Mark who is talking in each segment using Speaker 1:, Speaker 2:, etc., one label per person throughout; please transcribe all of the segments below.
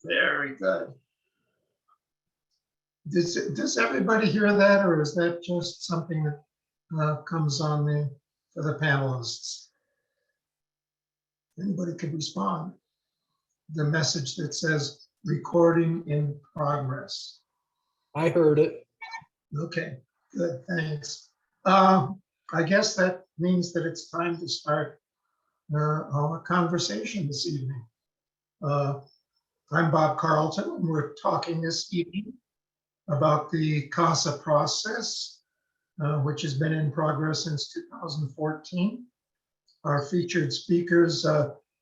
Speaker 1: Very good. Does everybody hear that, or is that just something that comes on for the panelists? Anybody could respond. The message that says recording in progress.
Speaker 2: I heard it.
Speaker 1: Okay, good, thanks. I guess that means that it's time to start our conversation this evening. I'm Bob Carlton, and we're talking this evening about the CASA process, which has been in progress since 2014. Our featured speakers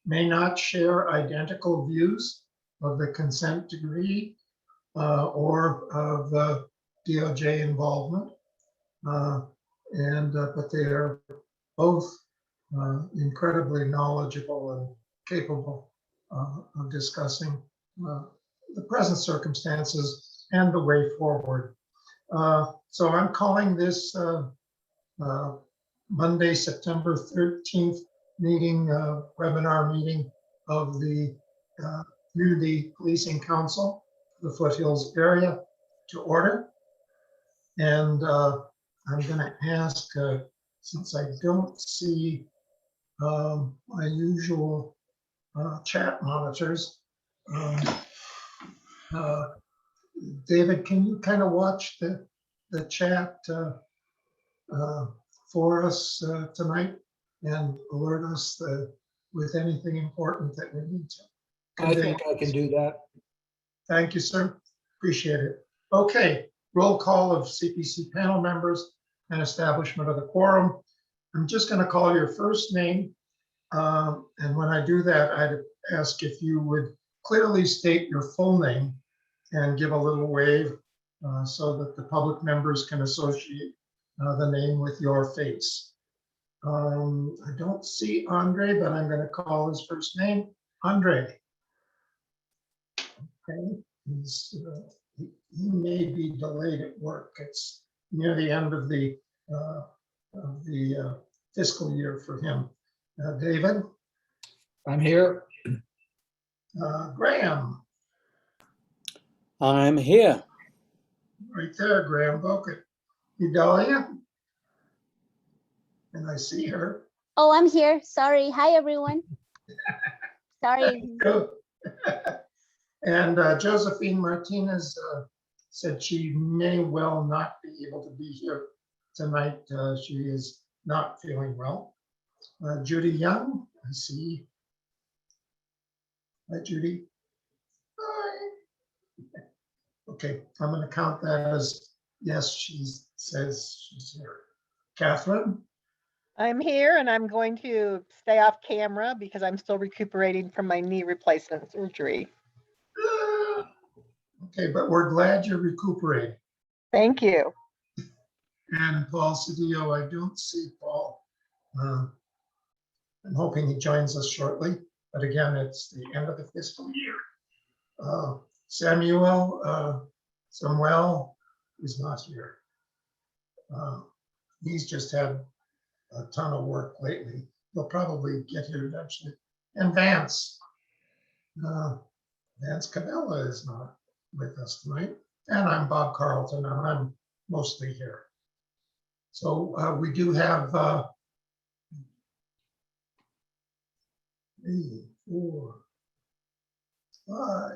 Speaker 1: may not share identical views of the consent decree or of DOJ involvement, but they are both incredibly knowledgeable and capable of discussing the present circumstances and the way forward. So I'm calling this Monday, September 13th meeting, webinar meeting of the Community Policing Council, the Foothills area, to order. And I'm going to ask, since I don't see my usual chat monitors, David, can you kind of watch the chat for us tonight and alert us with anything important that we need to convey?
Speaker 2: I think I can do that.
Speaker 1: Thank you, sir. Appreciate it. Okay, roll call of CPC panel members and establishment of the quorum. I'm just going to call your first name. And when I do that, I'd ask if you would clearly state your full name and give a little wave so that the public members can associate the name with your face. I don't see Andre, but I'm going to call his first name, Andre. Okay, he may be delayed at work. It's near the end of the fiscal year for him. David?
Speaker 2: I'm here.
Speaker 1: Graham?
Speaker 3: I'm here.
Speaker 1: Right there, Graham Boken. Idalia? And I see her.
Speaker 4: Oh, I'm here. Sorry. Hi, everyone. Sorry.
Speaker 1: And Josephine Martinez said she may well not be able to be here tonight. She is not feeling well. Judy Young, I see. Hi, Judy. Hi. Okay, I'm going to count that as yes, she says she's here. Catherine?
Speaker 5: I'm here and I'm going to stay off camera because I'm still recuperating from my knee replacement surgery.
Speaker 1: Okay, but we're glad you're recuperating.
Speaker 5: Thank you.
Speaker 1: And Paul Cedillo, I don't see Paul. I'm hoping he joins us shortly, but again, it's the end of the fiscal year. Samuel is not here. He's just had a ton of work lately. He'll probably get here eventually. And Vance Cabela is not with us tonight. And I'm Bob Carlton, and I'm mostly here. So we do have 3, 4, 5,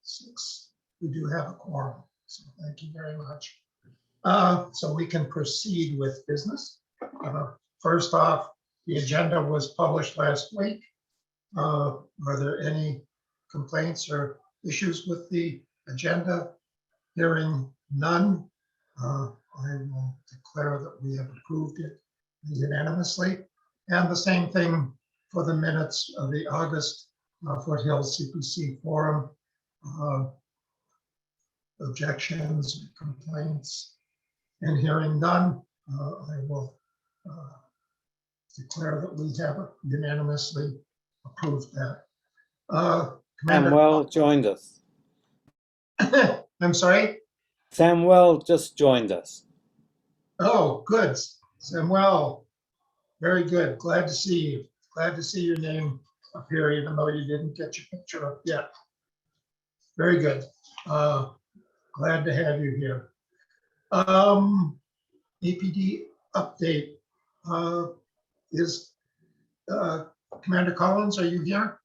Speaker 1: 6. We do have a quorum, so thank you very much. So we can proceed with business. First off, the agenda was published last week. Are there any complaints or issues with the agenda? Hearing none, I will declare that we have approved it unanimously. And the same thing for the minutes of the August Foothills CPC Quorum. Objections, complaints, and hearing none, I will declare that we have unanimously approved that.
Speaker 3: Samuel joined us.
Speaker 1: I'm sorry?
Speaker 3: Samuel just joined us.
Speaker 1: Oh, good. Samuel, very good. Glad to see you. Glad to see your name up here, even though you didn't get your picture up yet. Very good. Glad to have you here. APD update. Is Commander Collins, are you here?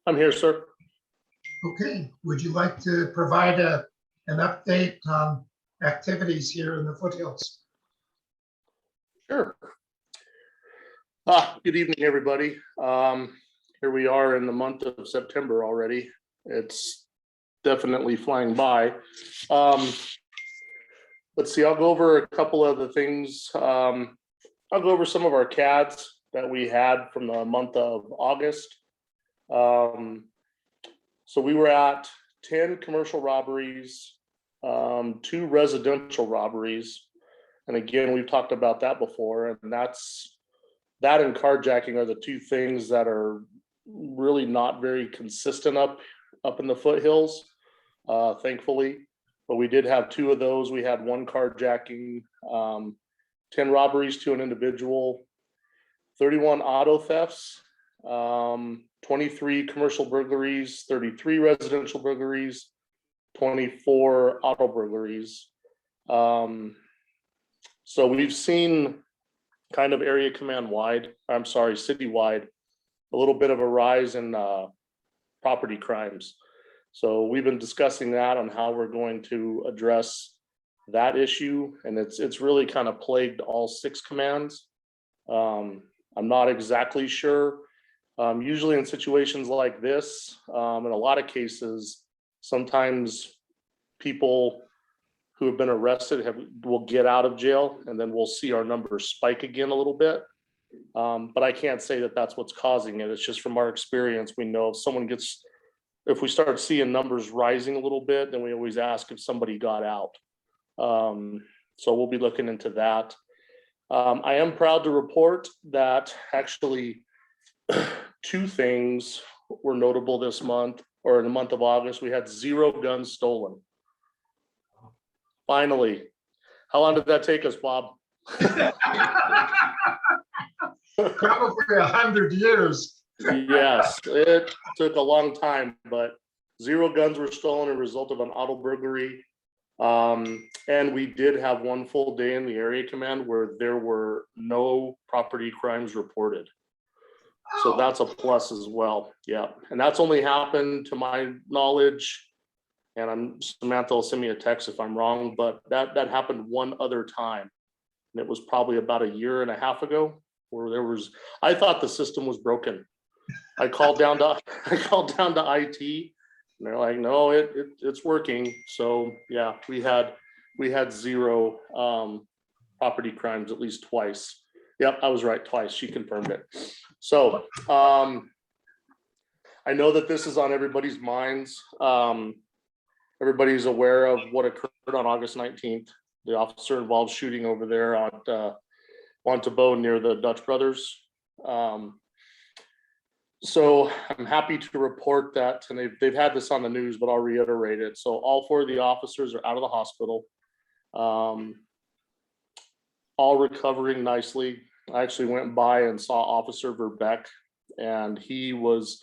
Speaker 6: I'm here, sir.
Speaker 1: Okay, would you like to provide an update on activities here in the foothills?
Speaker 6: Sure. Good evening, everybody. Here we are in the month of September already. It's definitely flying by. Let's see, I'll go over a couple of the things. I'll go over some of our CADs that we had from the month of August. So we were at 10 commercial robberies, 2 residential robberies. And again, we've talked about that before, and that and carjacking are the 2 things that are really not very consistent up in the foothills, thankfully. But we did have 2 of those. We had 1 carjacking, 10 robberies to an individual, 31 auto thefts, 23 commercial burglaries, 33 residential burglaries, 24 auto burglaries. So we've seen kind of area command wide, I'm sorry, citywide, a little bit of a rise in property crimes. So we've been discussing that on how we're going to address that issue. And it's really kind of plagued all 6 commands. I'm not exactly sure. Usually in situations like this, in a lot of cases, sometimes people who have been arrested will get out of jail, and then we'll see our numbers spike again a little bit. But I can't say that that's what's causing it. It's just from our experience, we know if we start seeing numbers rising a little bit, then we always ask if somebody got out. So we'll be looking into that. I am proud to report that actually 2 things were notable this month, or in the month of August. We had 0 guns stolen. Finally. How long did that take us, Bob?
Speaker 1: Probably 100 years.
Speaker 6: Yes, it took a long time, but 0 guns were stolen as a result of an auto burglary. And we did have 1 full day in the area command where there were no property crimes reported. So that's a plus as well. Yeah. And that's only happened to my knowledge. And Samantha will send me a text if I'm wrong, but that happened 1 other time. And it was probably about 1.5 years ago, where I thought the system was broken. I called down to IT, and they're like, no, it's working. So yeah, we had 0 property crimes at least twice. Yep, I was right, twice. She confirmed it. So I know that this is on everybody's minds. Everybody's aware of what occurred on August 19th. The officer involved shooting over there at Montebo near the Dutch Brothers. So I'm happy to report that, and they've had this on the news, but I'll reiterate it. So all 4 of the officers are out of the hospital, all recovering nicely. I actually went by and saw Officer Verbeck, and this was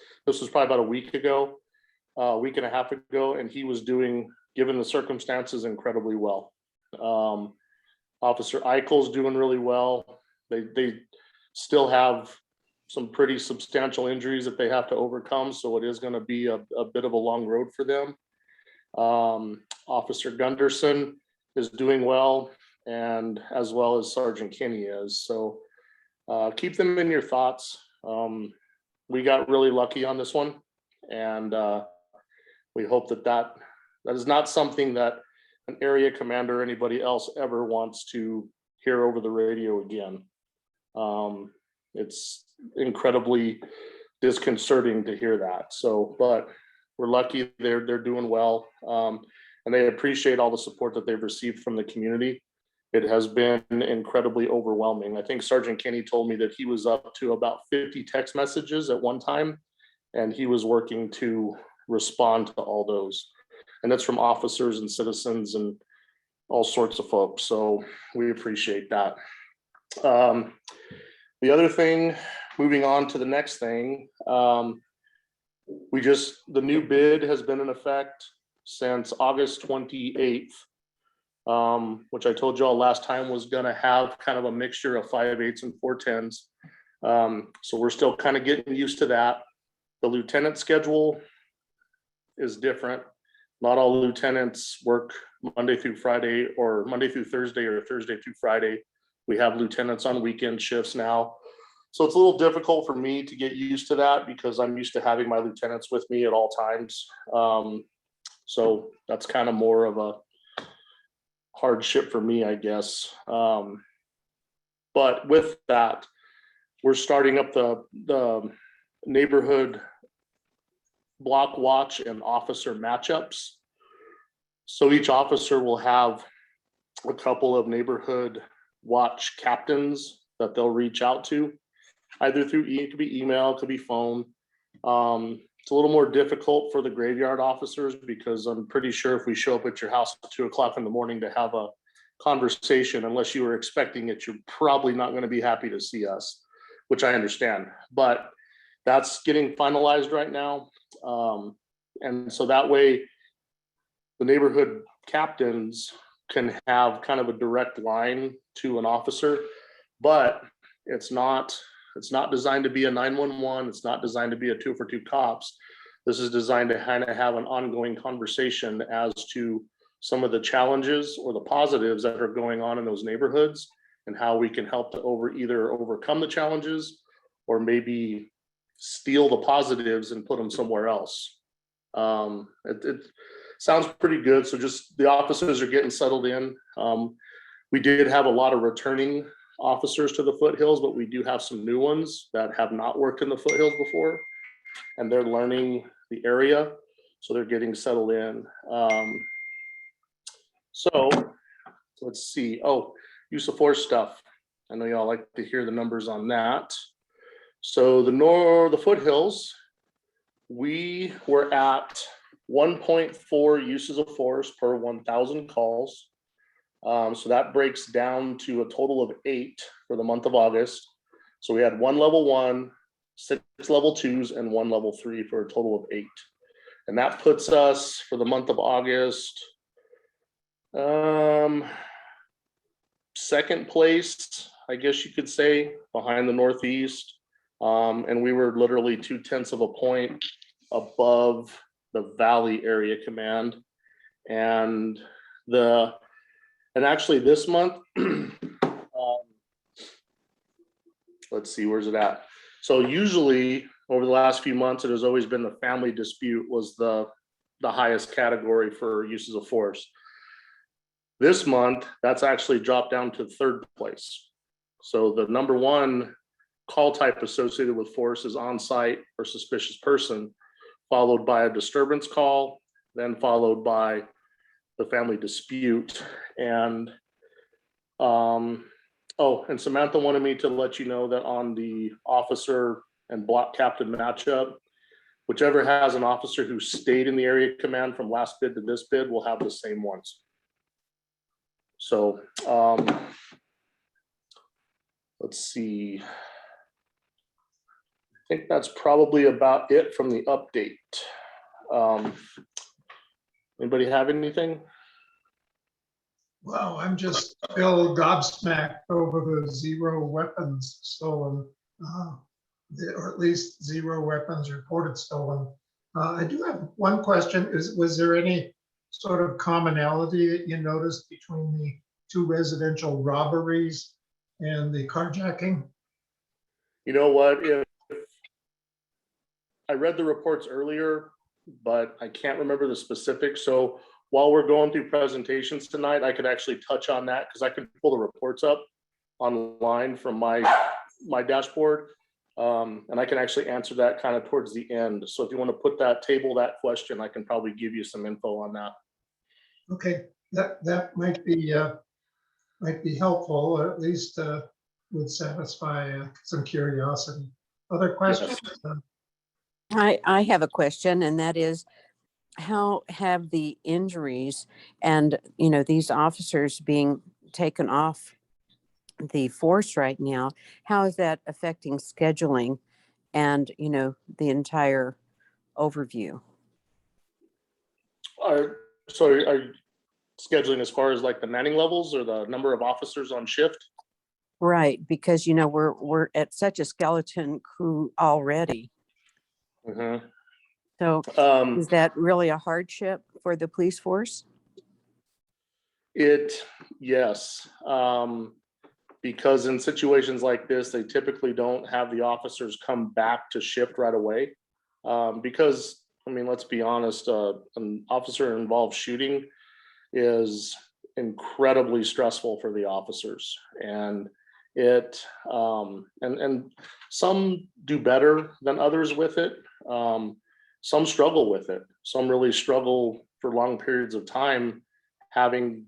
Speaker 6: probably about a week and a half ago, and he was doing, given the circumstances, incredibly well. Officer Eichel's doing really well. They still have some pretty substantial injuries that they have to overcome, so it is going to be a bit of a long road for them. Officer Gunderson is doing well, and as well as Sergeant Kinney is. So keep them in your thoughts. We got really lucky on this one, and we hope that is not something that an area commander or anybody else ever wants to hear over the radio again. It's incredibly disconcerting to hear that. So, but we're lucky they're doing well, and they appreciate all the support that they've received from the community. It has been incredibly overwhelming. I think Sergeant Kinney told me that he was up to about 50 text messages at one time, and he was working to respond to all those. And that's from officers and citizens and all sorts of folks. So we appreciate that. The other thing, moving on to the next thing, the new bid has been in effect since August 28th, which I told you all last time was gonna have kind of a mixture of 5/8 and 4/10s. So we're still kind of getting used to that. The lieutenant schedule is different. Not all lieutenants work Monday through Friday or Monday through Thursday or Thursday through Friday. We have lieutenants on weekend shifts now. So it's a little difficult for me to get used to that because I'm used to having my lieutenants with me at all times. So that's kind of more of a hardship for me, I guess. But with that, we're starting up the neighborhood block watch and officer matchups. So each officer will have a couple of neighborhood watch captains that they'll reach out to, either through it could be email, it could be phone. It's a little more difficult for the graveyard officers because I'm pretty sure if we show up at your house at 2 o'clock in the morning to have a conversation, unless you were expecting it, you're probably not going to be happy to see us, which I understand. But that's getting finalized right now. And so that way the neighborhood captains can have kind of a direct line to an officer, but it's not designed to be a 911. It's not designed to be a 2 for 2 cops. This is designed to kind of have an ongoing conversation as to some of the challenges or the positives that are going on in those neighborhoods and how we can help to either overcome the challenges or maybe steal the positives and put them somewhere else. It sounds pretty good. So just the officers are getting settled in. We did have a lot of returning officers to the Foothills, but we do have some new ones that have not worked in the Foothills before, and they're learning the area, so they're getting settled in. So let's see. Oh, use of force stuff. I know y'all like to hear the numbers on that. So the Foothills, we were at 1.4 uses of force per 1,000 calls. So that breaks down to a total of 8 for the month of August. So we had 1 level 1, 6 level 2s, and 1 level 3 for a total of 8. And that puts us for the month of August, second place, I guess you could say, behind the Northeast. And we were literally 0.2 of a point above the Valley Area Command. And actually this month, let's see, where's it at? So usually over the last few months, it has always been the family dispute was the highest category for uses of force. This month, that's actually dropped down to 3rd place. So the number 1 call type associated with force is on-site or suspicious person, followed by a disturbance call, then followed by the family dispute. And and Samantha wanted me to let you know that on the officer and block captain matchup, whichever has an officer who stayed in the area command from last bid to this bid will have the same ones. So let's see. I think that's probably about it from the update. Anybody have anything?
Speaker 1: Well, I'm just still gobsmacked over the 0 weapons stolen, or at least 0 weapons reported stolen. I do have one question. Was there any sort of commonality that you noticed between the 2 residential robberies and the carjacking?
Speaker 6: You know what? If I read the reports earlier, but I can't remember the specifics. So while we're going through presentations tonight, I could actually touch on that because I could pull the reports up online from my dashboard. And I can actually answer that kind of towards the end. So if you want to table that question, I can probably give you some info on that.
Speaker 1: Okay, that might be helpful, or at least would satisfy some curiosity. Other questions?
Speaker 7: Yes. I have a question, and that is, how have the injuries and, these officers being taken off the force right now, how is that affecting scheduling and, the entire overview.
Speaker 6: So are you scheduling as far as like the manning levels or the number of officers on shift?
Speaker 7: Right, because you know we're at such a skeleton crew already.
Speaker 6: Mhm.
Speaker 7: So is that really a hardship for the police force?
Speaker 6: Yes, because in situations like this, they typically don't have the officers come back to shift right away. Because, I mean, let's be honest, an officer involved shooting is incredibly stressful for the officers. And and some do better than others with it. Some struggle with it. Some really struggle for long periods of time having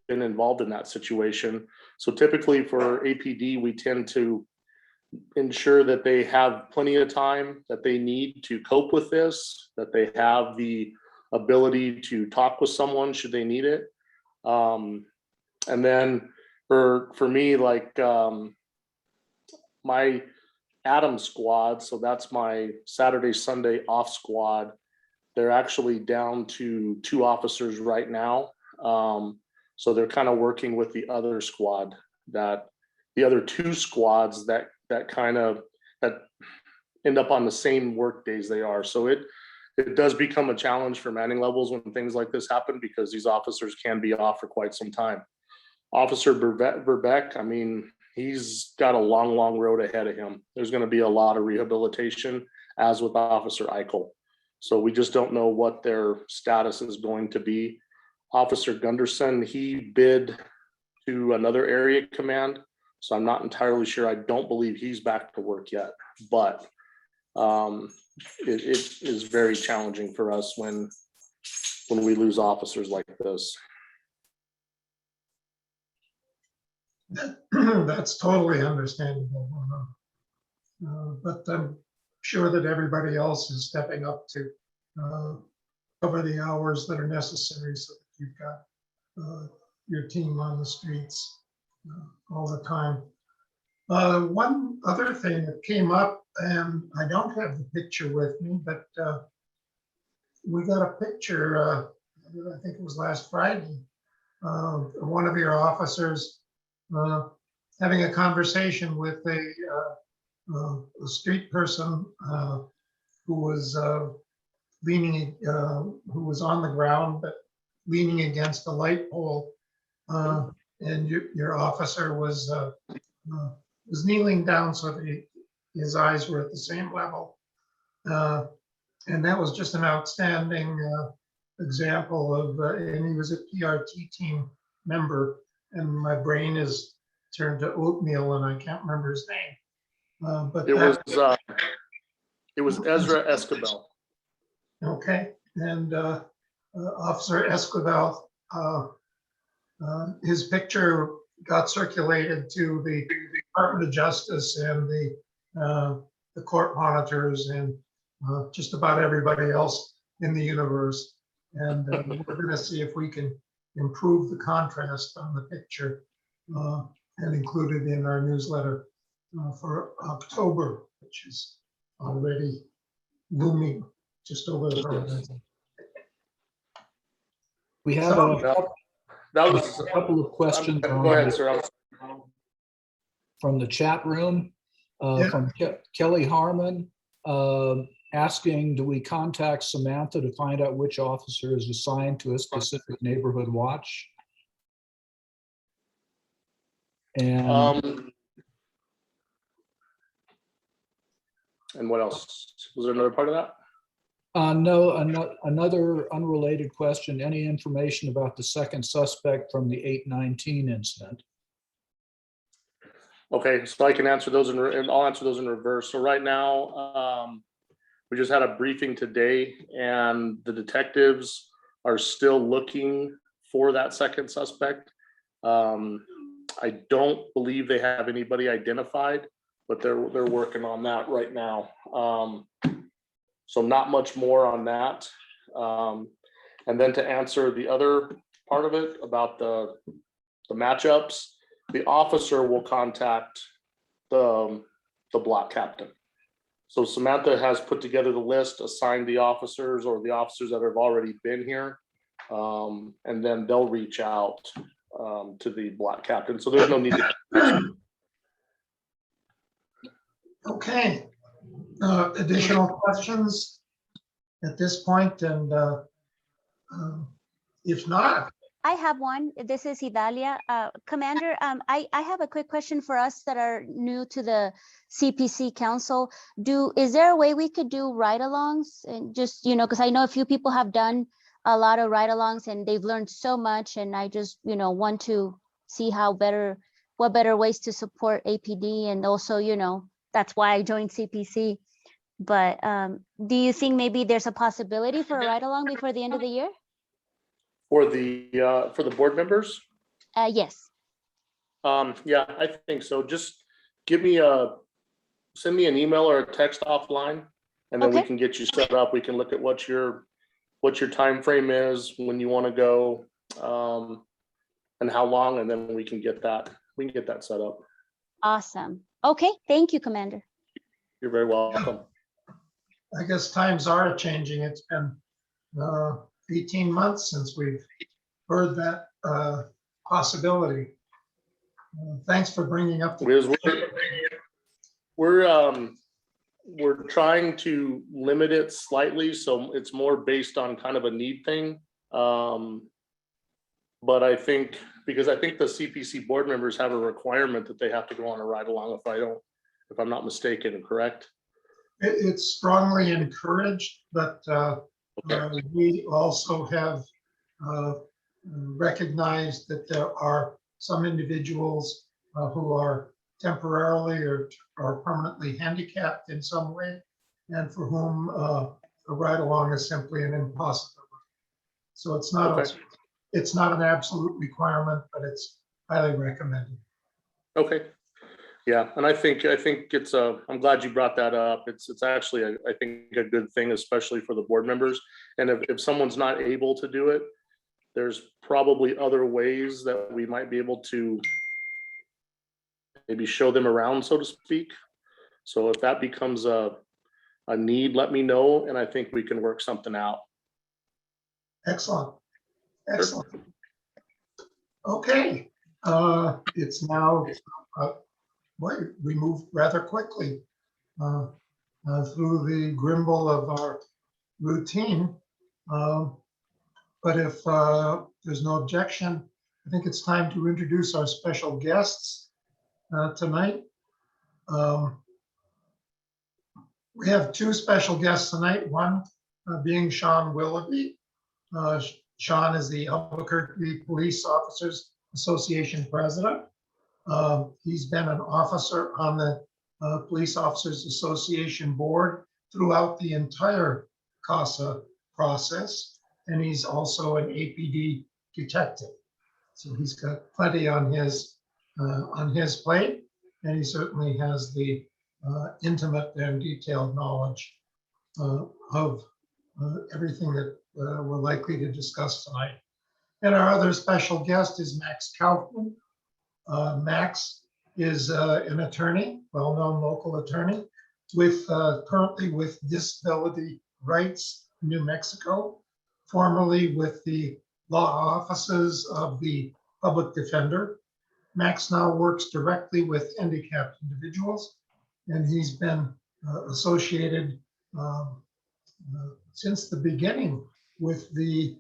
Speaker 6: been involved in that situation. So typically for APD, we tend to ensure that they have plenty of time that they need to cope with this, that they have the ability to talk with someone should they need it. And then for me, like my Adam squad, so that's my Saturday, Sunday off squad, they're actually down to 2 officers right now. So they're kind of working with the other squad, that the other 2 squads that end up on the same work days they are. So it does become a challenge for manning levels when things like this happen, because these officers can be off for quite some time. Officer Verbeck, I mean, he's got a long road ahead of him. There's going to be a lot of rehabilitation, as with Officer Eichel. So we just don't know what their status is going to be. Officer Gunderson, he bid to another area command, so I'm not entirely sure. I don't believe he's back to work yet, but it is very challenging for us when we lose officers like this.
Speaker 1: That's totally understandable. But I'm sure that everybody else is stepping up to cover the hours that are necessary so that you've got your team on the streets all the time. One other thing that came up, and I don't have the picture with me, but we got a picture, I think it was last Friday, one of your officers having a conversation with a street person who was leaning, who was on the ground, but leaning against a light pole. And your officer was kneeling down so that his eyes were at the same level. And that was just an outstanding example of, and he was a PRT team member, and my brain is turned to oatmeal and I can't remember his name. But
Speaker 6: it was Ezra Escabel.
Speaker 1: Okay, and Officer Esquivel, his picture got circulated to the Department of Justice and the court monitors and just about everybody else in the universe. And we're going to see if we can improve the contrast on the picture and include it in our newsletter for October, which is already looming just over the horizon.
Speaker 2: We have
Speaker 1: So,
Speaker 2: a couple of questions
Speaker 6: Go ahead, sir.
Speaker 2: from the chat room. From Kelly Harmon, asking, do we contact Samantha to find out which officer is assigned to a specific neighborhood watch? And
Speaker 6: And what else? Was there another part of that?
Speaker 2: no, another unrelated question. Any information about the second suspect from the 8/19 incident?
Speaker 6: Okay, so I can answer those and I'll answer those in reverse. So right now, we just had a briefing today and the detectives are still looking for that second suspect. I don't believe they have anybody identified, but they're working on that right now. So not much more on that. And then to answer the other part of it about the matchups, the officer will contact the block captain. So Samantha has put together the list, assigned the officers or the officers that have already been here. And then they'll reach out to the block captain. So there's no need to.
Speaker 1: Okay. Additional questions at this point? And if not,
Speaker 4: I have one. This is Idalia. Commander, I have a quick question for us that are new to the CPC Council. Is there a way we could do ride-alongs? And just, because I know a few people have done a lot of ride-alongs and they've learned so much. And I just, want to see what better ways to support APD. And also, that's why I joined CPC. But do you think maybe there's a possibility for a ride-along before the end of the year?
Speaker 6: For the board members?
Speaker 4: Yes.
Speaker 6: Yeah, I think so. Just send me an email or a text offline, and then we
Speaker 4: Okay.
Speaker 6: can get you set up. We can look at what your time frame is, when you want to go, and how long, and then we can get that set up.
Speaker 4: Awesome. Okay. Thank you, Commander.
Speaker 6: You're very welcome.
Speaker 1: I guess times are changing. It's been 18 months since we've heard that possibility. Thanks for bringing up the.
Speaker 6: We're trying to limit it slightly, so it's more based on kind of a need thing. But I think the CPC board members have a requirement that they have to go on a ride along if I'm not mistaken, correct?
Speaker 1: It's strongly encouraged, but we also have recognized that there are some individuals who are temporarily or permanently handicapped in some way, and for whom a ride along is simply an impossibility. So it's not an absolute requirement, but it's highly recommended. Okay.
Speaker 6: Yeah, and I think it's I'm glad you brought that up. It's actually I think a good thing, especially for the board members. And if someone's not able to do it, there's probably other ways that we might be able to maybe show them around, so to speak. So if that becomes a need, let me know, and I think we can work something out.
Speaker 1: Excellent. Okay, it's now. We moved rather quickly through the grimble of our routine. But if there's no objection, I think it's time to introduce our special guests tonight. We have two special guests tonight, one being Shawn Willoughby. Shawn is the Albuquerque Police Officers Association president. He's been an officer on the Police Officers Association board throughout the entire CASA process, and he's also an APD detective. So he's got plenty on his plate, and he certainly has the intimate and detailed knowledge of everything that we're likely to discuss tonight. And our other special guest is Max Kauffman. Max is an attorney, well-known local attorney, currently with Disability Rights New Mexico, formerly with the law offices of the public defender. Max now works directly with handicapped individuals, and he's been associated since the beginning with the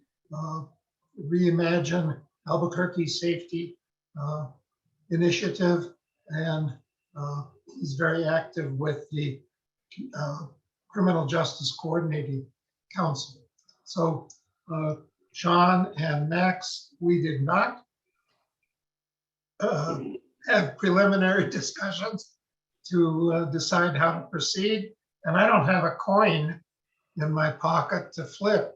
Speaker 1: Reimagine Albuquerque Safety initiative, and he's very active with the Criminal Justice Coordinating Council. So Shawn and Max, we did not have preliminary discussions to decide how to proceed, and I don't have a coin in my pocket to flip.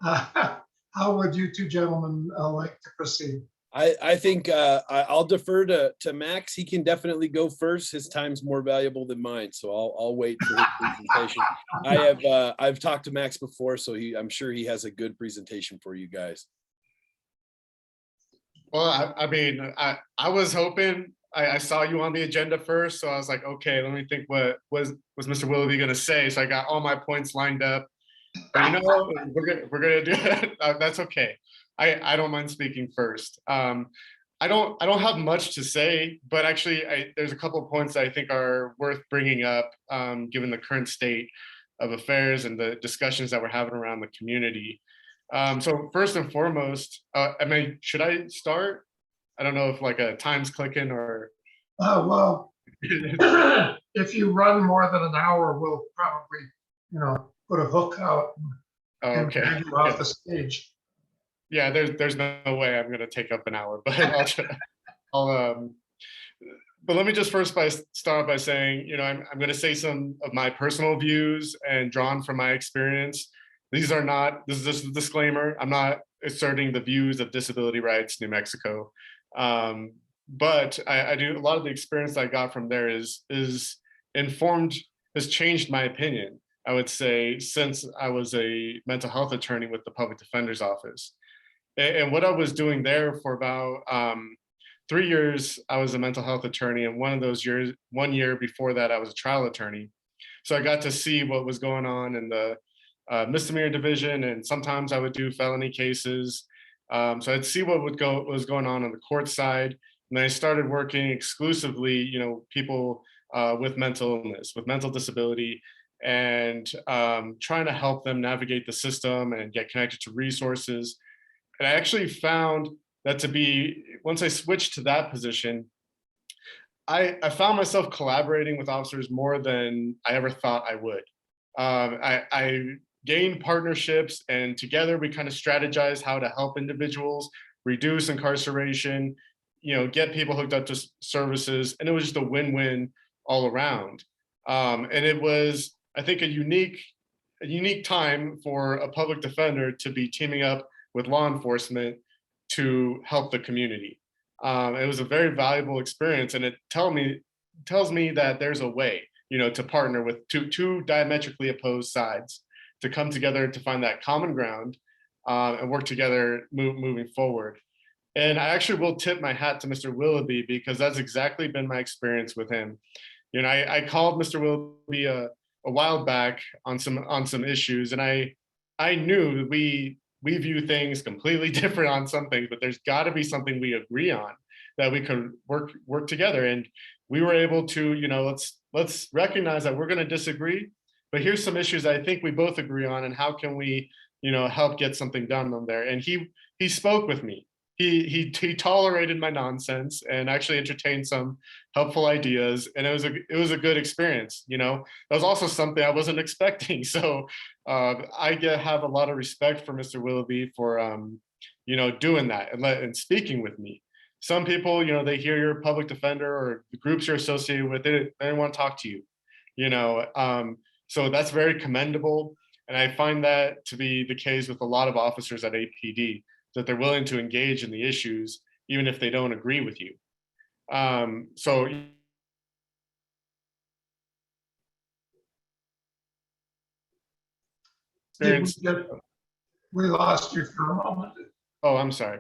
Speaker 1: How would you two gentlemen like to proceed?
Speaker 8: I think I'll defer to Max. He can definitely go first. His time's more valuable than mine, so I'll wait for his presentation. I've talked to Max before, so I'm sure he has a good presentation for you guys.
Speaker 9: Well, I mean, I was hoping I saw you on the agenda first, so I was like, okay, let me think what was Mr. Willoughby gonna say. So I got all my points lined up. But we're gonna do it. That's okay. I don't mind speaking first. I don't have much to say, but actually there's a couple of points that I think are worth bringing up, given the current state of affairs and the discussions that we're having around the community. So first and foremost, should I start? I don't know if like a time's clicking or.
Speaker 1: Well, if you run more than an hour, we'll probably, put a hook out and
Speaker 9: Okay.
Speaker 1: drag you off the stage.
Speaker 9: Yeah, there's no way I'm gonna take up an hour, but I'll try. But let me just start by saying, I'm gonna say some of my personal views and drawn from my experience. This is just a disclaimer. I'm not asserting the views of Disability Rights New Mexico. But I do, a lot of the experience I got from there has changed my opinion, I would say, since I was a mental health attorney with the Public Defender's Office. And what I was doing there for about 3 years, I was a mental health attorney. And 1 year before that, I was a trial attorney. So I got to see what was going on in the misdemeanor division. And sometimes I would do felony cases. So I'd see what was going on the court side. And then I started working exclusively, people with mental illness, with mental disability, and trying to help them navigate the system and get connected to resources. And I actually found that once I switched to that position, I found myself collaborating with officers more than I ever thought I would. I gained partnerships, and together we kind of strategized how to help individuals reduce incarceration, get people hooked up to services, and it was just a win-win all around. And it was, I think, a unique time for a public defender to be teaming up with law enforcement to help the community. It was a very valuable experience, and it tells me that there's a way, to partner with two diametrically opposed sides to come together to find that common ground and work together moving forward. And I actually will tip my hat to Mr. Willoughby, because that's exactly been my experience with him. I called Mr. Willoughby a while back on some issues, and I knew that we view things completely different on some things, but there's got to be something we agree on that we could work together. And we were able to, let's recognize that we're going to disagree, but here's some issues I think we both agree on, and how can we, help get something done on there. And he spoke with me. He tolerated my nonsense and actually entertained some helpful ideas, and it was a good experience. That was also something I wasn't expecting. So I have a lot of respect for Mr. Willoughby for doing that and speaking with me. Some people, they hear you're a public defender or the groups you're associated with, they don't want to talk to you. So that's very commendable, and I find that to be the case with a lot of officers at APD, that they're willing to engage in the issues, even if they don't agree with you. So
Speaker 1: We lost you for a moment.
Speaker 9: Oh, I'm sorry.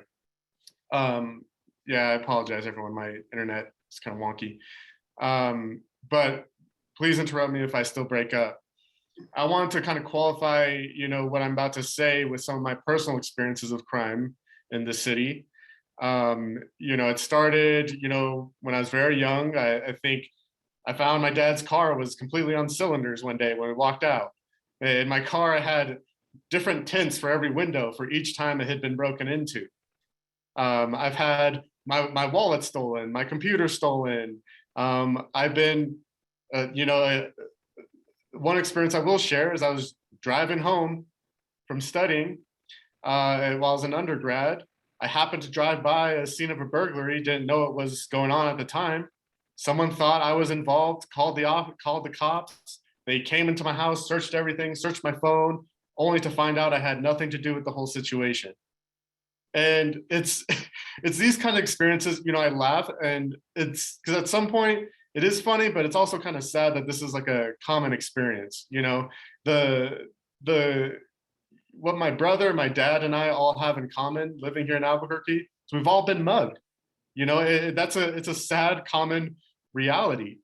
Speaker 9: Yeah, I apologize, everyone. My internet is kind of wonky. But please interrupt me if I still break up. I want to kind of qualify, what I'm about to say with some of my personal experiences of crime in the city. It started, when I was very young. I think I found my dad's car was completely on cylinders one day when we walked out. In my car, I had different tints for every window for each time it had been broken into. I've had my wallet stolen, my computer stolen. I've been, one experience I will share is I was driving home from studying while I was an undergrad. I happened to drive by a scene of a burglary, didn't know what was going on at the time. Someone thought I was involved, called the cops. They came into my house, searched everything, searched my phone, only to find out I had nothing to do with the whole situation. And it's these kind of experiences, I laugh, and it's because at some point it is funny, but it's also kind of sad that this is like a common experience. What my brother, my dad, and I all have in common living here in Albuquerque, so we've all been mugged. You know, it's a sad common reality.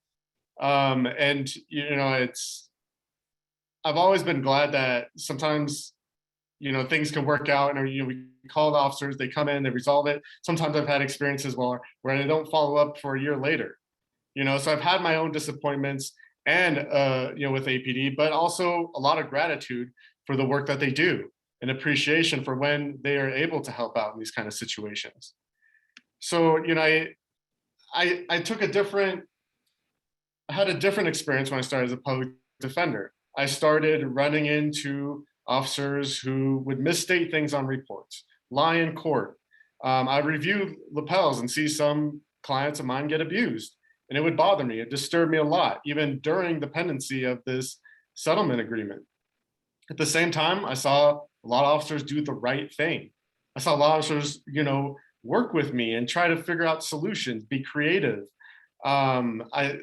Speaker 9: And you know, I've always been glad that sometimes, you know, things can work out, and you know, we call the officers, they come in, they resolve it. Sometimes I've had experiences where they don't follow up for a year later. You know, so I've had my own disappointments and you know, with APD, but also a lot of gratitude for the work that they do and appreciation for when they are able to help out in these kind of situations. So, you know, I had a different experience when I started as a public defender. I started running into officers who would misstate things on reports, lie in court. I review lapels and see some clients of mine get abused, and it would bother me. It disturbed me a lot, even during the pendency of this settlement agreement. At the same time, I saw a lot of officers do the right thing. I saw a lot of officers, you know, work with me and try to figure out solutions, be creative. What I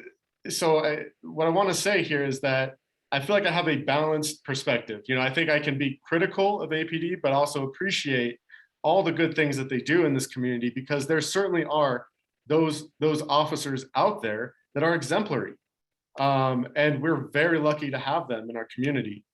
Speaker 9: want to say here is that I feel like I have a balanced perspective. You know, I think I can be critical of APD, but also appreciate all the good things that they do in this community, because there certainly are those officers out there that are exemplary. And we're very lucky to have them in our community.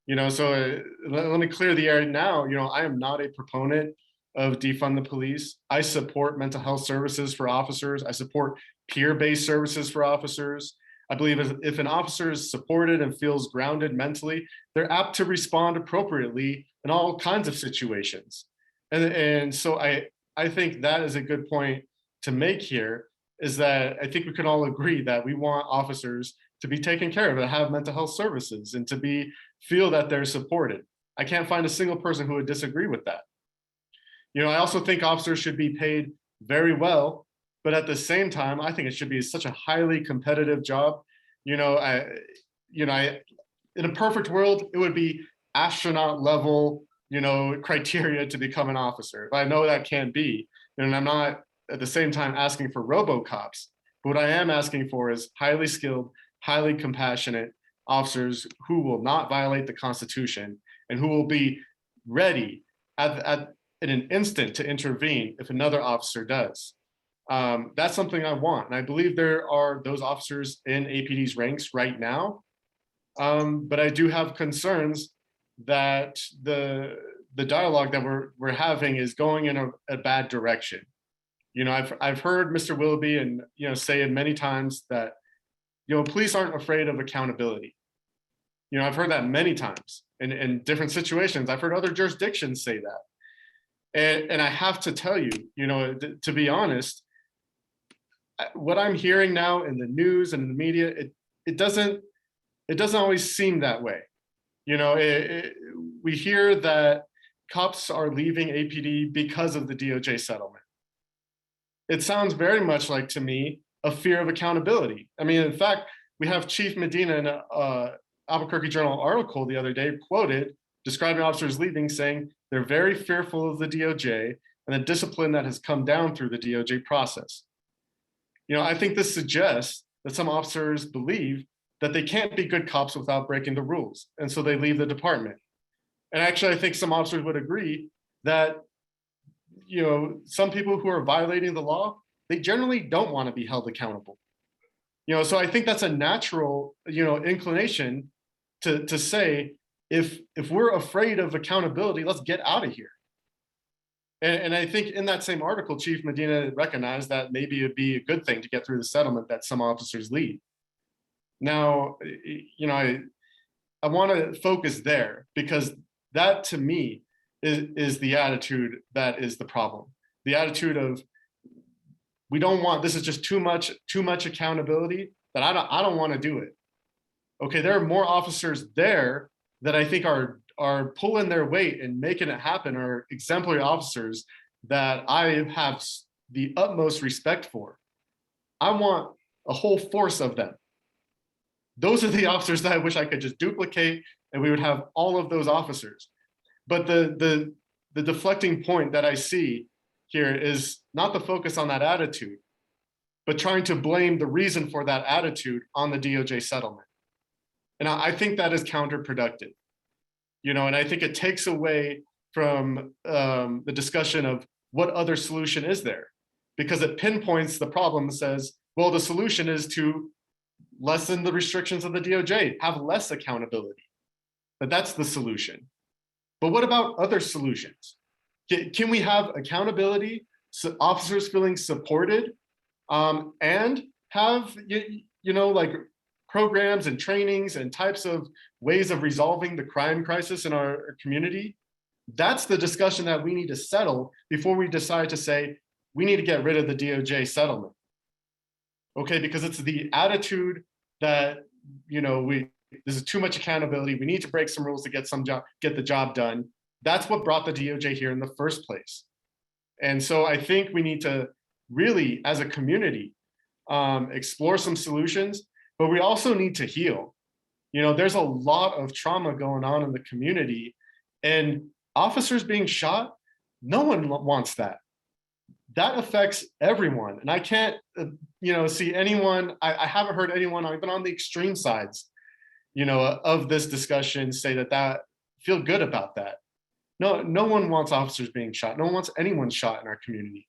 Speaker 9: You know, so let me clear the air now. You know, I am not a proponent of defund the police. I support mental health services for officers. I support peer-based services for officers. I believe if an officer is supported and feels grounded mentally, they're apt to respond appropriately in all kinds of situations. And so I think that is a good point to make here, is that I think we can all agree that we want officers to be taken care of, to have mental health services, and to feel that they're supported. I can't find a single person who would disagree with that. You know, I also think officers should be paid very well, but at the same time, I think it should be such a highly competitive job. You know, in a perfect world, it would be astronaut level, you know, criteria to become an officer. But I know that can't be, and I'm not at the same time asking for RoboCops. But what I am asking for is highly skilled, highly compassionate officers who will not violate the Constitution and who will be ready in an instant to intervene if another officer does. That's something I want. And I believe there are those officers in APD's ranks right now. But I do have concerns that the dialogue that we're having is going in a bad direction. You know, I've heard Mr. Willoughby and, you know, say it many times that, you know, police aren't afraid of accountability. You know, I've heard that many times in different situations. I've heard other jurisdictions say that. And I have to tell you, you know, to be honest, what I'm hearing now in the news and in the media, it doesn't always seem that way. You know, we hear that cops are leaving APD because of the DOJ settlement. It sounds very much like, to me, a fear of accountability. I mean, in fact, we have Chief Medina in a Albuquerque Journal article the other day quoted describing officers leaving, saying they're very fearful of the DOJ and the discipline that has come down through the DOJ process. You know, I think this suggests that some officers believe that they can't be good cops without breaking the rules, and so they leave the department. And actually, I think some officers would agree that, you know, some people who are violating the law, they generally don't want to be held accountable. You know, so I think that's a natural, you know, inclination to say, if we're afraid of accountability, let's get out of here. And I think in that same article, Chief Medina recognized that maybe it'd be a good thing to get through the settlement that some officers leave. Now, you know, I want to focus there, because that, to me, is the attitude that is the problem. The attitude of, we don't want, this is just too much accountability, that I don't want to do it. Okay, there are more officers there that I think are pulling their weight and making it happen, are exemplary officers that I have the utmost respect for. I want a whole force of them. Those are the officers that I wish I could just duplicate, and we would have all of those officers. But the deflecting point that I see here is not the focus on that attitude, but trying to blame the reason for that attitude on the DOJ settlement. And I think that is counterproductive. You know, and I think it takes away from the discussion of what other solution is there. because it pinpoints the problem and says, well, the solution is to lessen the restrictions of the DOJ, have less accountability. That's the solution. But what about other solutions? Can we have accountability, so officers feeling supported, and have like programs and trainings and types of ways of resolving the crime crisis in our community? That's the discussion that we need to settle before we decide to say we need to get rid of the DOJ settlement. Okay, because it's the attitude that this is too much accountability. We need to break some rules to get the job done. That's what brought the DOJ here in the first place. And so I think we need to really, as a community, explore some solutions, but we also need to heal. There's a lot of trauma going on in the community, and officers being shot, no one wants that. That affects everyone. And I can't, see anyone, I haven't heard anyone, I've been on the extreme sides, of this discussion say that feel good about that. No one wants officers being shot. No one wants anyone shot in our community.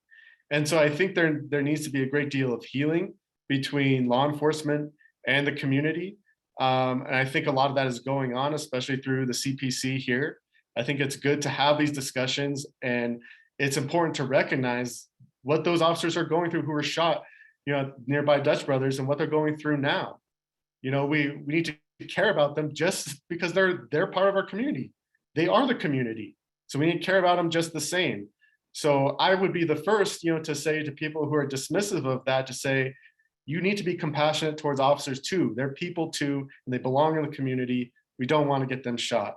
Speaker 9: And so I think there needs to be a great deal of healing between law enforcement and the community. And I think a lot of that is going on, especially through the CPC here. I think it's good to have these discussions, and it's important to recognize what those officers are going through who were shot, nearby Dutch Brothers, and what they're going through now. We need to care about them just because they're part of our community. They are the community. So we need to care about them just the same. So I would be the first, to say to people who are dismissive of that, to say, you need to be compassionate towards officers too. They're people too, and they belong in the community. We don't want to get them shot.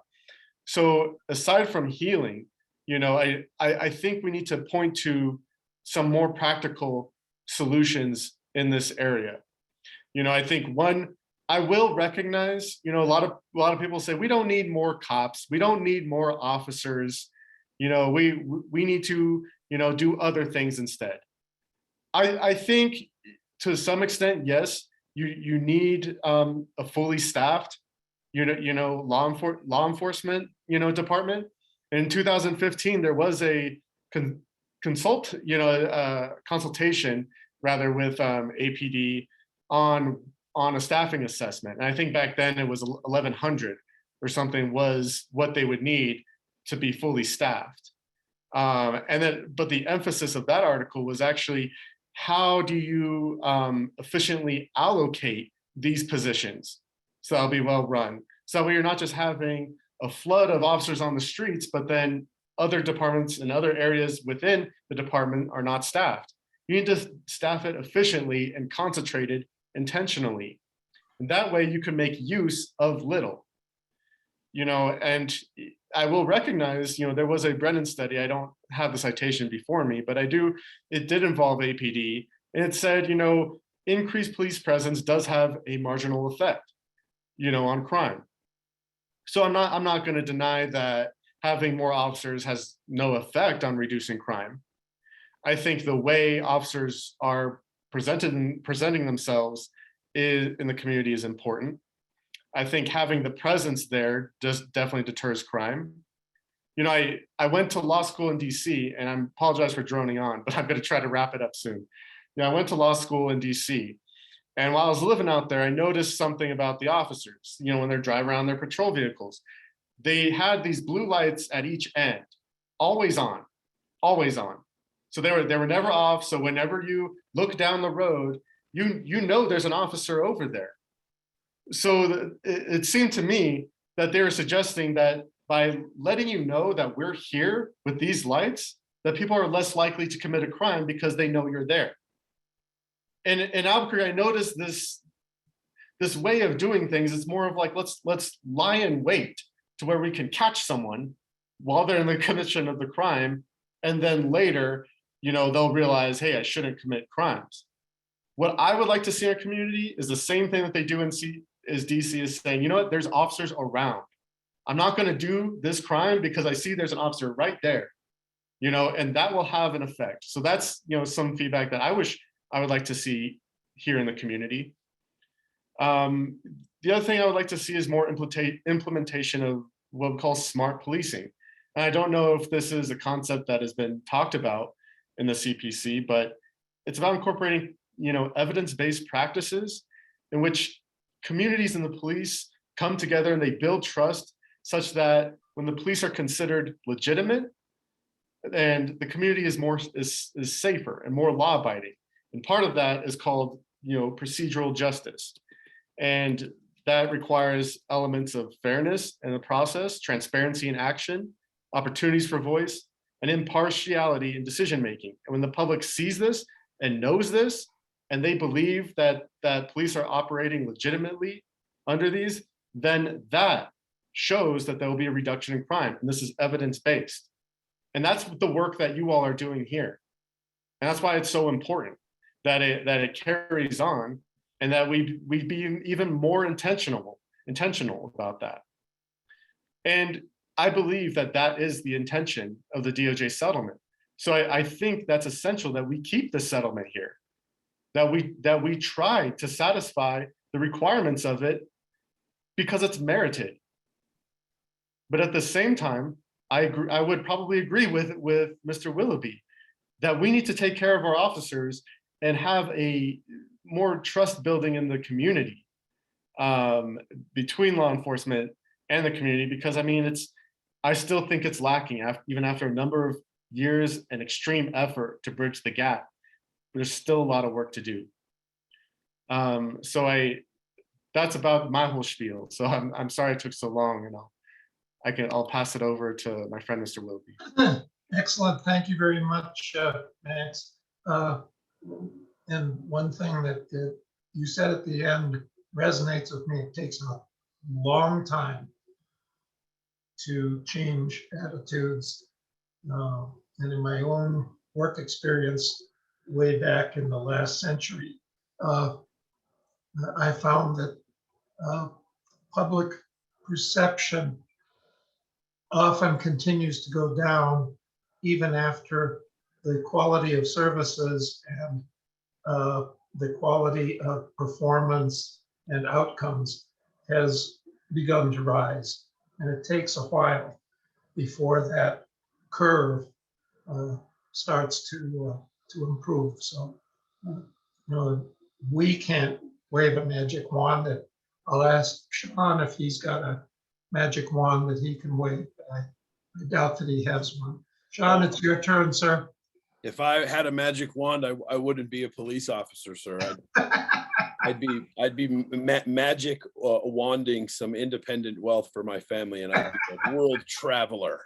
Speaker 9: So aside from healing, I think we need to point to some more practical solutions in this area. I think one, I will recognize, a lot of people say we don't need more cops, we don't need more officers, we need to, do other things instead. I think to some extent, yes, you need a fully staffed, law enforcement, department. In 2015, there was a consultation rather with APD on a staffing assessment. And I think back then it was 1,100 or something was what they would need to be fully staffed. But the emphasis of that article was actually, how do you efficiently allocate these positions so that'll be well run? So that way you're not just having a flood of officers on the streets, but then other departments and other areas within the department are not staffed. You need to staff it efficiently and concentrated intentionally. And that way you can make use of little. And I will recognize, there was a Brennan study, I don't have the citation before me, but it did involve APD. And it said, increased police presence does have a marginal effect, on crime. So I'm not going to deny that having more officers has no effect on reducing crime. I think the way officers are presenting themselves in the community is important. I think having the presence there definitely deters crime. I went to law school in DC, and I apologize for droning on, but I'm going to try to wrap it up soon. I went to law school in DC, and while I was living out there, I noticed something about the officers. When they're driving around their patrol vehicles, they had these blue lights at each end, always on, always on. So they were never off. So whenever you look down the road, there's an officer over there. So it seemed to me that they were suggesting that by letting you know that we're here with these lights, that people are less likely to commit a crime because they know you're there. And in Albuquerque, I noticed this way of doing things. It's more of like, let's lie in wait to where we can catch someone while they're in the commission of the crime. And then later, they'll realize, hey, I shouldn't commit crimes. What I would like to see in our community is the same thing that they do in DC is saying, there's officers around. I'm not going to do this crime because I see there's an officer right there, and that will have an effect. So that's, some feedback that I wish I would like to see here in the community. The other thing I would like to see is more implementation of what we call smart policing. And I don't know if this is a concept that has been talked about in the CPC, but It's about incorporating, evidence-based practices in which communities and the police come together and they build trust such that when the police are considered legitimate, and the community is safer and more law-abiding. And part of that is called, procedural justice. And that requires elements of fairness in the process, transparency in action, opportunities for voice, and impartiality in decision-making. And when the public sees this and knows this, and they believe that police are operating legitimately under these, then that shows that there will be a reduction in crime. And this is evidence-based. And that's the work that you all are doing here. And that's why it's so important that it carries on, and that we be even more intentional about that. And I believe that is the intention of the DOJ settlement. So I think that's essential that we keep the settlement here, that we try to satisfy the requirements of it because it's merited. But at the same time, I would probably agree with Mr. Willoughby that we need to take care of our officers and have a more trust building in the community between law enforcement and the community, because I still think it's lacking even after a number of years and extreme effort to bridge the gap. There's still a lot of work to do. That's about my whole spiel. So I'm sorry it took so long, I'll pass it over to my friend, Mr. Willoughby.
Speaker 1: Excellent. Thank you very much, Max. And one thing that you said at the end resonates with me. It takes a long time to change attitudes. And in my own work experience, way back in the last century, I found that public perception often continues to go down even after the quality of services and the quality of performance and outcomes has begun to rise. And it takes a while before that curve starts to improve. So, we can't wave a magic wand. That I'll ask Shawn if he's got a magic wand that he can wave. I doubt that he has one. Shawn, it's your turn, sir.
Speaker 8: If I had a magic wand, I wouldn't be a police officer, sir. I'd be magic wanding some independent wealth for my family, and I'd be a world traveler.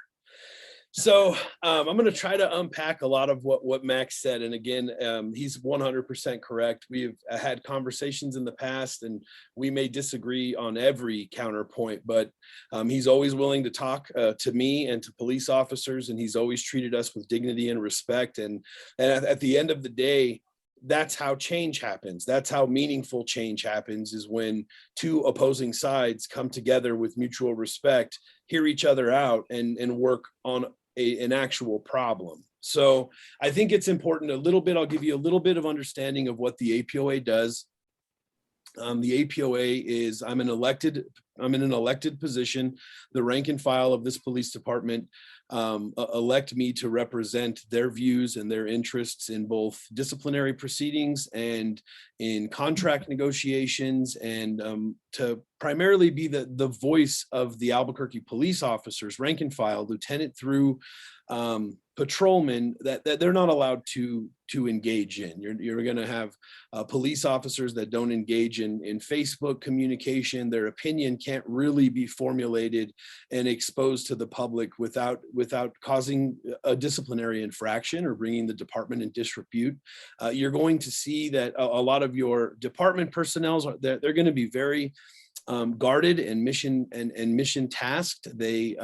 Speaker 8: So I'm going to try to unpack a lot of what Max said. And again, he's 100% correct. We've had conversations in the past, and we may disagree on every counterpoint, but he's always willing to talk to me and to police officers, and he's always treated us with dignity and respect. And at the end of the day, that's how change happens. That's how meaningful change happens, is when two opposing sides come together with mutual respect, hear each other out, and work on an actual problem. So I think it's important I'll give you a little bit of understanding of what the APOA does. The APOA is, I'm in an elected position. The rank and file of this police department elect me to represent their views and their interests in both disciplinary proceedings and in contract negotiations, and to primarily be the voice of the Albuquerque police officers, rank and file, lieutenant through patrolmen, that they're not allowed to engage in. You're going to have police officers that don't engage in Facebook communication. Their opinion can't really be formulated and exposed to the public without causing a disciplinary infraction or bringing the department in disrepute. You're going to see that a lot of your department personnel, they're going to be very guarded and mission tasked. They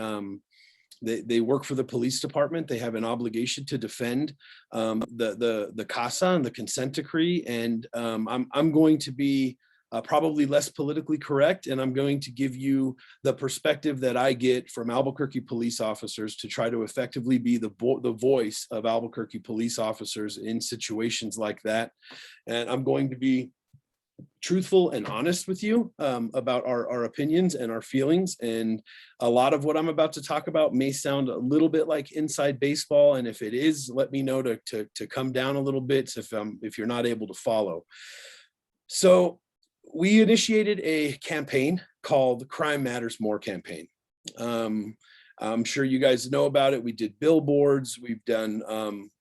Speaker 8: work for the police department. They have an obligation to defend the CASA and the consent decree. And I'm going to be probably less politically correct, and I'm going to give you the perspective that I get from Albuquerque police officers to try to effectively be the voice of Albuquerque police officers in situations like that. And I'm going to be truthful and honest with you about our opinions and our feelings. And a lot of what I'm about to talk about may sound a little bit like inside baseball. And if it is, let me know to come down a little bit if you're not able to follow. So we initiated a campaign called Crime Matters More campaign. I'm sure you guys know about it. We did billboards. We've done,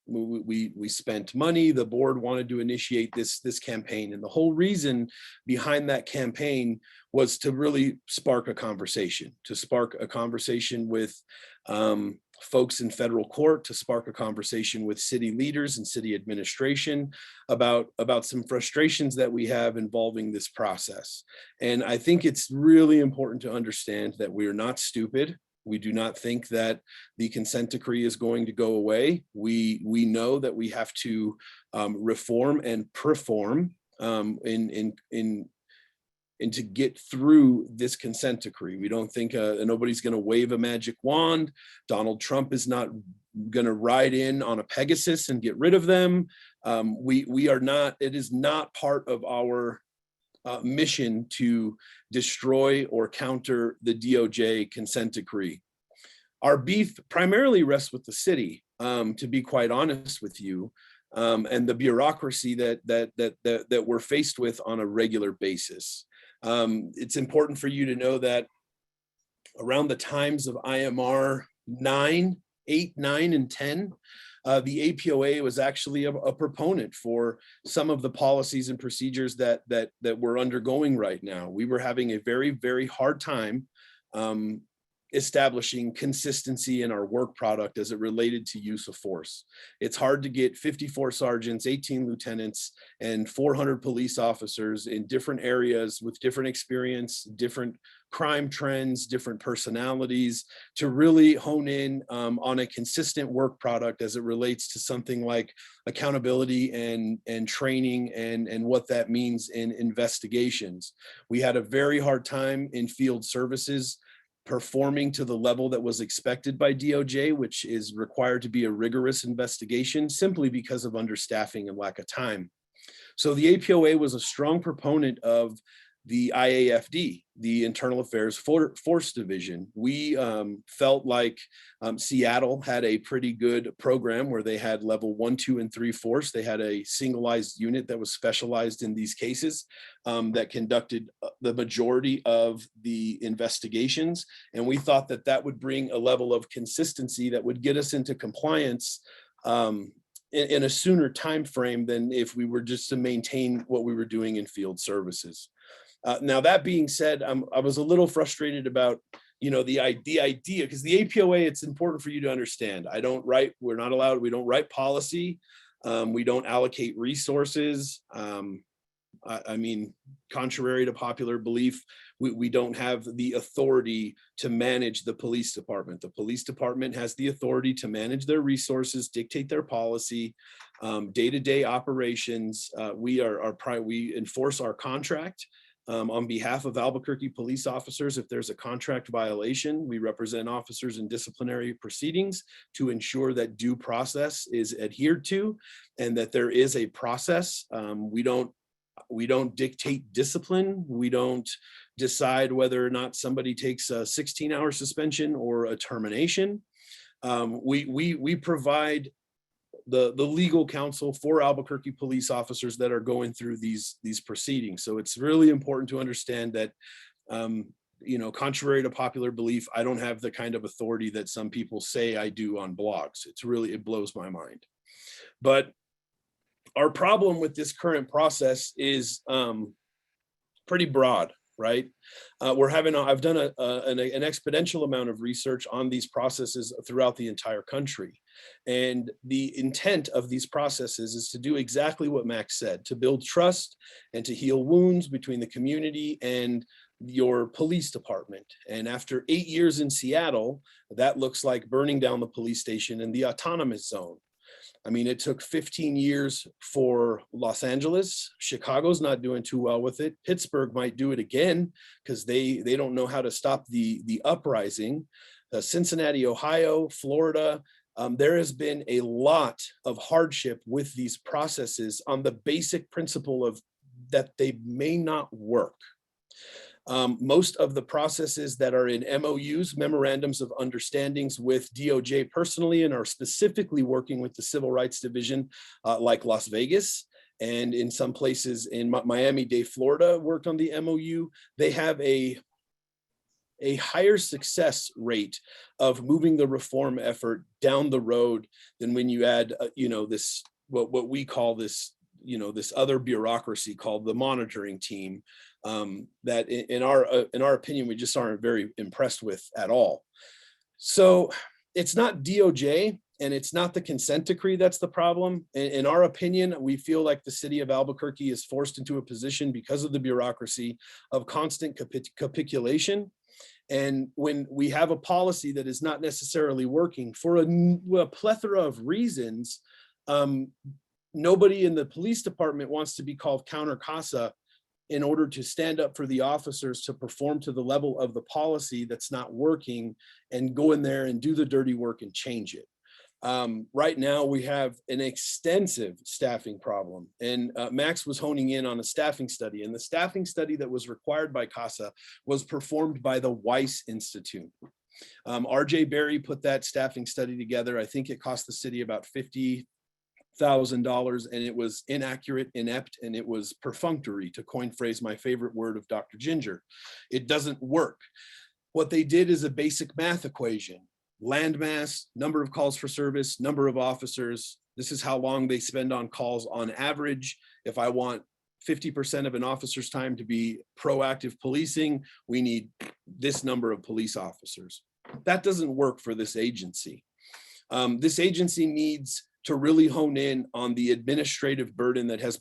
Speaker 8: we spent money. The board wanted to initiate this campaign. And the whole reason behind that campaign was to really spark a conversation, with folks in federal court, to spark a conversation with city leaders and city administration about some frustrations that we have involving this process. And I think it's really important to understand that we are not stupid. We do not think that the consent decree is going to go away. We know that we have to reform and perform and to get through this consent decree. We don't think nobody's going to wave a magic wand. Donald Trump is not going to ride in on a Pegasus and get rid of them. We are not. It is not part of our mission to destroy or counter the DOJ consent decree. Our beef primarily rests with the city, to be quite honest with you, and the bureaucracy that we're faced with on a regular basis. It's important for you to know that around the times of IMR 8, 9, and 10, the APOA was actually a proponent for some of the policies and procedures that we're undergoing right now. We were having a very, very hard time establishing consistency in our work product as it related to use of force. It's hard to get 54 sergeants, 18 lieutenants, and 400 police officers in different areas with different experience, different crime trends, different personalities, to really hone in on a consistent work product as it relates to something like accountability and training and what that means in investigations. We had a very hard time in field services performing to the level that was expected by DOJ, which is required to be a rigorous investigation simply because of understaffing and lack of time. So the APOA was a strong proponent of the IAFD, the Internal Affairs Force Division. We felt like Seattle had a pretty good program where they had level 1, 2, and 3 force. They had a singleized unit that was specialized in these cases that conducted the majority of the investigations. And we thought that that would bring a level of consistency that would get us into compliance in a sooner time frame than if we were just to maintain what we were doing in field services. Now, that being said, I was a little frustrated about, the idea, because the APOA, it's important for you to understand. We're not allowed, we don't write policy. We don't allocate resources. I mean, contrary to popular belief, we don't have the authority to manage the police department. The police department has the authority to manage their resources, dictate their policy, day-to-day operations. We enforce our contract. On behalf of Albuquerque police officers, if there's a contract violation, we represent officers in disciplinary proceedings to ensure that due process is adhered to and that there is a process. We don't dictate discipline. We don't decide whether or not somebody takes a 16-hour suspension or a termination. We provide the legal counsel for Albuquerque police officers that are going through these proceedings. So it's really important to understand that, contrary to popular belief, I don't have the kind of authority that some people say I do on blogs. It blows my mind. But our problem with this current process is pretty broad, right? I've done an exponential amount of research on these processes throughout the entire country. And the intent of these processes is to do exactly what Max said, to build trust and to heal wounds between the community and your police department. And after 8 years in Seattle, that looks like burning down the police station in the autonomous zone. I mean, it took 15 years for Los Angeles. Chicago's not doing too well with it. Pittsburgh might do it again because they don't know how to stop the uprising. Cincinnati, Ohio, Florida, there has been a lot of hardship with these processes on the basic principle of that they may not work. Most of the processes that are in MOUs, memorandums of understandings with DOJ personally, and are specifically working with the Civil Rights Division, like Las Vegas, and in some places in Miami-Dade, Florida, worked on the MOU. They have a higher success rate of moving the reform effort down the road than when you add, this, what we call this, this other bureaucracy called the monitoring team, that in our opinion, we just aren't very impressed with at all. So it's not DOJ and it's not the consent decree that's the problem. In our opinion, we feel like the city of Albuquerque is forced into a position because of the bureaucracy of constant capitulation. And when we have a policy that is not necessarily working for a plethora of reasons, nobody in the police department wants to be called counter casa in order to stand up for the officers to perform to the level of the policy that's not working and go in there and do the dirty work and change it. Right now, we have an extensive staffing problem, and Max was honing in on a staffing study, and the staffing study that was required by CASA was performed by the Weiss Institute. RJ Berry put that staffing study together. I think it cost the city about $50,000, and it was inaccurate, inept, and it was perfunctory, to coin phrase my favorite word of Dr. Ginger. It doesn't work. What they did is a basic math equation. Land mass, number of calls for service, number of officers. This is how long they spend on calls on average. If I want 50% of an officer's time to be proactive policing, we need this number of police officers. That doesn't work for this agency. This agency needs to really hone in on the administrative burden that has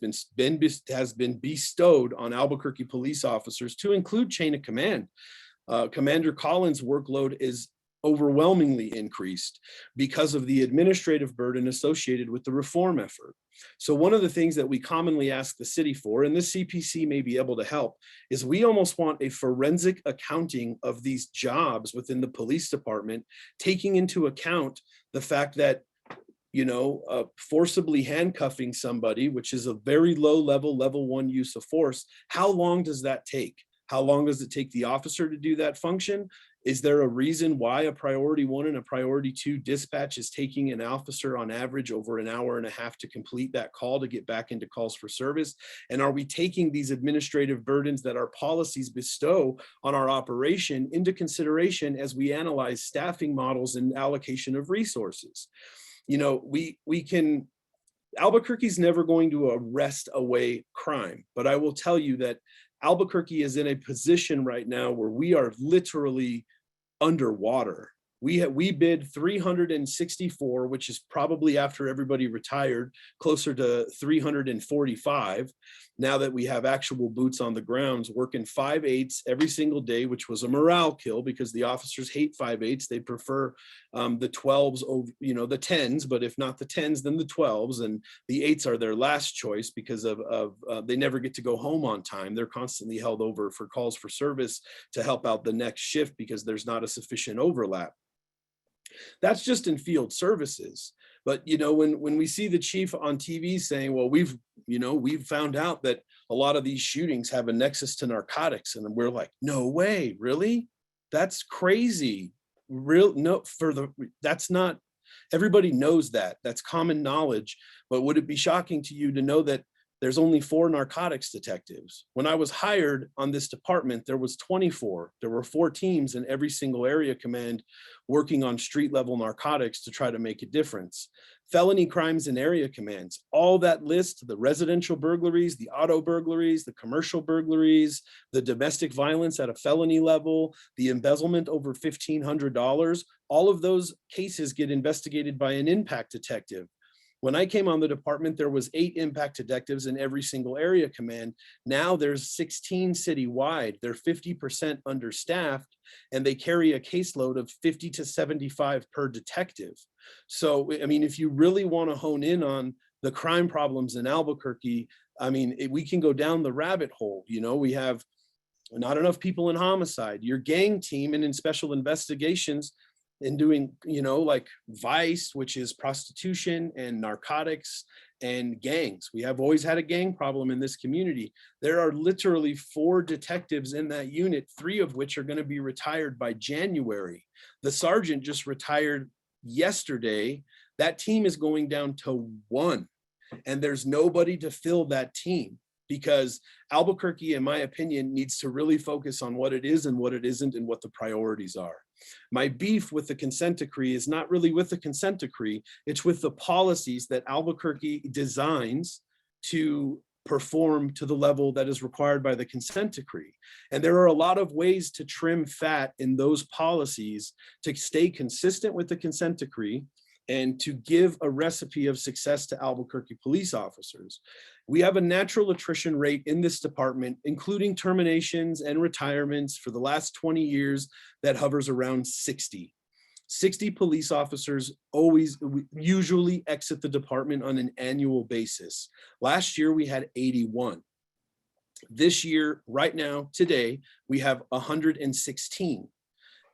Speaker 8: been bestowed on Albuquerque police officers, to include chain of command. Commander Collins' workload is overwhelmingly increased because of the administrative burden associated with the reform effort. So one of the things that we commonly ask the city for, and this CPC may be able to help, is we almost want a forensic accounting of these jobs within the police department, taking into account the fact that forcibly handcuffing somebody, which is a very low level, level 1 use of force. How long does that take? How long does it take the officer to do that function? Is there a reason why a priority 1 and a priority 2 dispatch is taking an officer on average over an hour and a half to complete that call to get back into calls for service? And are we taking these administrative burdens that our policies bestow on our operation into consideration as we analyze staffing models and allocation of resources? Albuquerque's never going to arrest away crime, but I will tell you that Albuquerque is in a position right now where we are literally underwater. We bid 364, which is probably, after everybody retired, closer to 345. Now that we have actual boots on the grounds, working 5/8 every single day, which was a morale kill because the officers hate 5/8. They prefer the 12s over, the 10s, but if not the 10s, then the 12s, and the 8s are their last choice because of they never get to go home on time. They're constantly held over for calls for service to help out the next shift because there's not a sufficient overlap. That's just in field services. But, when we see the chief on TV saying, well, we've found out that a lot of these shootings have a nexus to narcotics. And we're like, no way, really? That's crazy. That's not, everybody knows that. That's common knowledge. But would it be shocking to you to know that there's only 4 narcotics detectives? When I was hired on this department, there was 24. There were 4 teams in every single area command working on street level narcotics to try to make a difference. Felony crimes in area commands, all that list, the residential burglaries, the auto burglaries, the commercial burglaries, the domestic violence at a felony level, the embezzlement over $1,500, all of those cases get investigated by an impact detective. When I came on the department, there was 8 impact detectives in every single area command. Now there's 16 citywide. They're 50% understaffed, and they carry a caseload of 50 to 75 per detective. So, if you really want to hone in on the crime problems in Albuquerque, we can go down the rabbit hole. We have not enough people in homicide. Your gang team and in special investigations, and doing, like Vice, which is prostitution and narcotics and gangs. We have always had a gang problem in this community. There are literally 4 detectives in that unit, 3 of which are going to be retired by January. The sergeant just retired yesterday. That team is going down to 1, and there's nobody to fill that team, because Albuquerque, in my opinion, needs to really focus on what it is and what it isn't and what the priorities are. My beef with the consent decree is not really with the consent decree, it's with the policies that Albuquerque designs to perform to the level that is required by the consent decree. And there are a lot of ways to trim fat in those policies to stay consistent with the consent decree and to give a recipe of success to Albuquerque police officers. We have a natural attrition rate in this department, including terminations and retirements for the last 20 years, that hovers around 60. 60 police officers usually exit the department on an annual basis. Last year, we had 81. This year, right now, today, we have 116.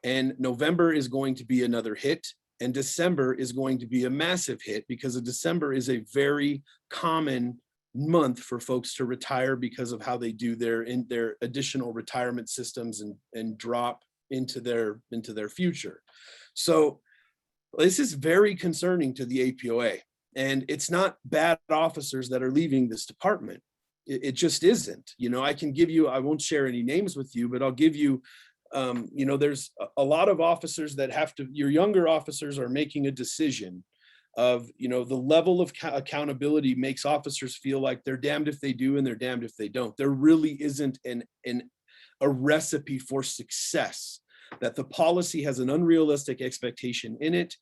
Speaker 8: And November is going to be another hit. And December is going to be a massive hit, because December is a very common month for folks to retire because of how they do their additional retirement systems and drop into their future. So this is very concerning to the APOA, and it's not bad officers that are leaving this department. It just isn't. You know, I won't share any names with you, but I'll give you, there's a lot of officers that your younger officers are making a decision of, the level of accountability makes officers feel like they're damned if they do and they're damned if they don't. There really isn't a recipe for success, that the policy has an unrealistic expectation in it.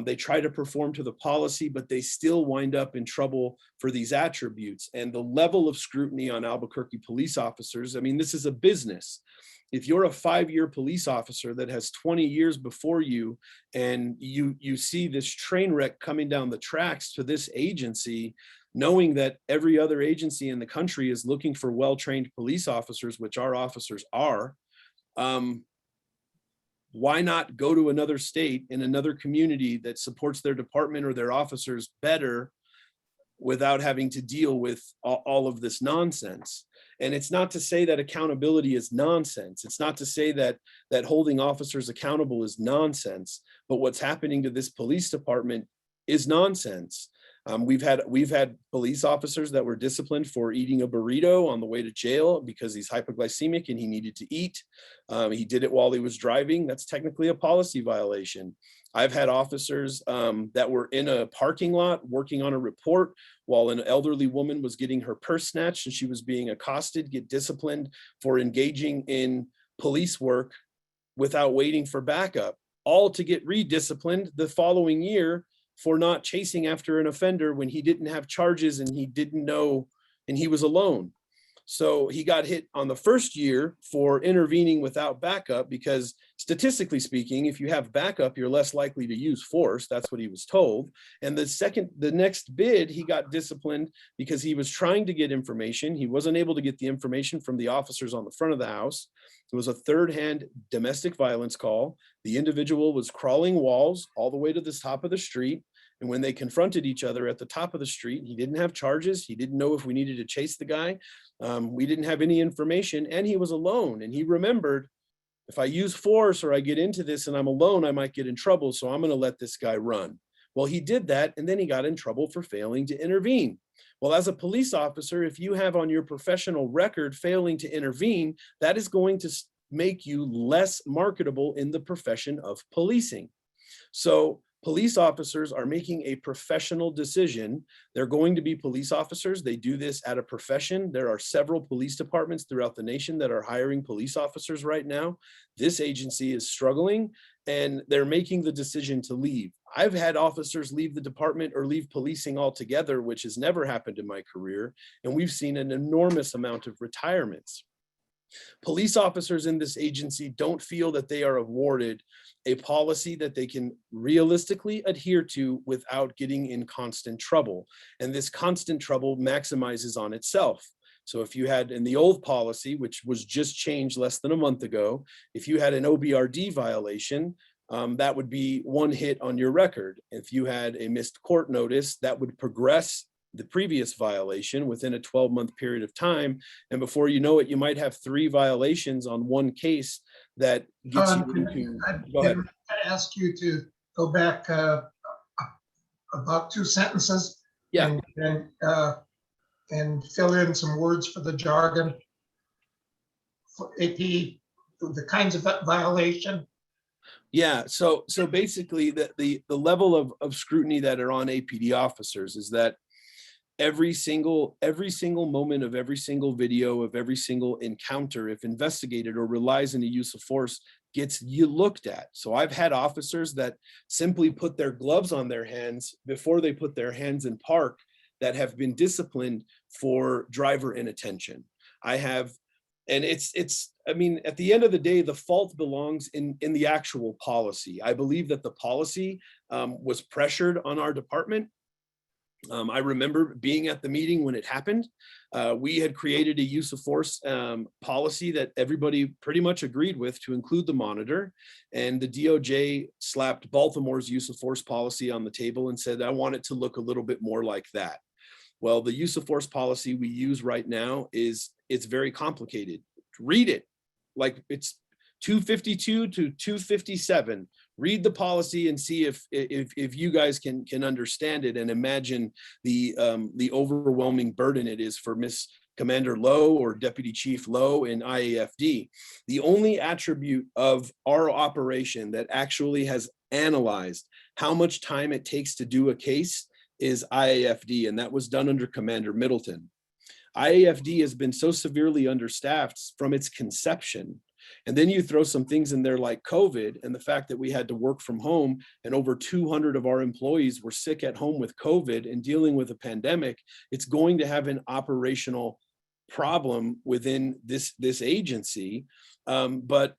Speaker 8: They try to perform to the policy, but they still wind up in trouble for these attributes. And the level of scrutiny on Albuquerque police officers, I mean, this is a business. If you're a 5-year police officer that has 20 years before you, and you see this train wreck coming down the tracks to this agency, knowing that every other agency in the country is looking for well-trained police officers, which our officers are, why not go to another state in another community that supports their department or their officers better without having to deal with all of this nonsense? And it's not to say that accountability is nonsense. It's not to say that holding officers accountable is nonsense, but what's happening to this police department is nonsense. We've had police officers that were disciplined for eating a burrito on the way to jail because he's hypoglycemic and he needed to eat. He did it while he was driving. That's technically a policy violation. I've had officers that were in a parking lot working on a report while an elderly woman was getting her purse snatched and she was being accosted, get disciplined for engaging in police work without waiting for backup, all to get redisciplined the following year for not chasing after an offender when he didn't have charges and he didn't know, and he was alone. So he got hit on the first year for intervening without backup, because statistically speaking, if you have backup, you're less likely to use force. That's what he was told. And the next bid, he got disciplined because he was trying to get information. He wasn't able to get the information from the officers on the front of the house. It was a third-hand domestic violence call. The individual was crawling walls all the way to the top of the street. And when they confronted each other at the top of the street, he didn't have charges. He didn't know if we needed to chase the guy. We didn't have any information, and he was alone. And he remembered, if I use force or I get into this and I'm alone, I might get in trouble. So I'm going to let this guy run. Well, he did that, and then he got in trouble for failing to intervene. Well, as a police officer, if you have on your professional record failing to intervene, that is going to make you less marketable in the profession of policing. So police officers are making a professional decision. They're going to be police officers. They do this at a profession. There are several police departments throughout the nation that are hiring police officers right now. This agency is struggling, and they're making the decision to leave. I've had officers leave the department or leave policing altogether, which has never happened in my career. And we've seen an enormous amount of retirements. Police officers in this agency don't feel that they are awarded a policy that they can realistically adhere to without getting in constant trouble. And this constant trouble maximizes on itself. So if you had in the old policy, which was just changed less than a month ago, if you had an OBRD violation, that would be one hit on your record. If you had a missed court notice, that would progress the previous violation within a 12-month period of time. And before you know it, you might have 3 violations on one case that gets you into, go ahead.
Speaker 1: I ask you to go back about 2 sentences.
Speaker 8: Yeah.
Speaker 1: And fill in some words for the jargon. For AP, the kinds of violation.
Speaker 8: Yeah, so basically the level of scrutiny that are on APD officers is that every single moment of every single video of every single encounter, if investigated or relies on the use of force, gets you looked at. So I've had officers that simply put their gloves on their hands before they put their hands in park that have been disciplined for driver inattention. I have, and I mean, at the end of the day, the fault belongs in the actual policy. I believe that the policy was pressured on our department. I remember being at the meeting when it happened. We had created a use of force policy that everybody pretty much agreed with to include the monitor. And the DOJ slapped Baltimore's use of force policy on the table and said, I want it to look a little bit more like that. Well, the use of force policy we use right now it's very complicated. Read it, like it's 252 to 257. Read the policy and see if you guys can understand it and imagine the overwhelming burden it is for Miss Commander Lowe or Deputy Chief Lowe in IAFD. The only attribute of our operation that actually has analyzed how much time it takes to do a case is IAFD, and that was done under Commander Middleton. IAFD has been so severely understaffed from its conception. And then you throw some things in there like COVID and the fact that we had to work from home and over 200 of our employees were sick at home with COVID and dealing with a pandemic. It's going to have an operational problem within this agency. But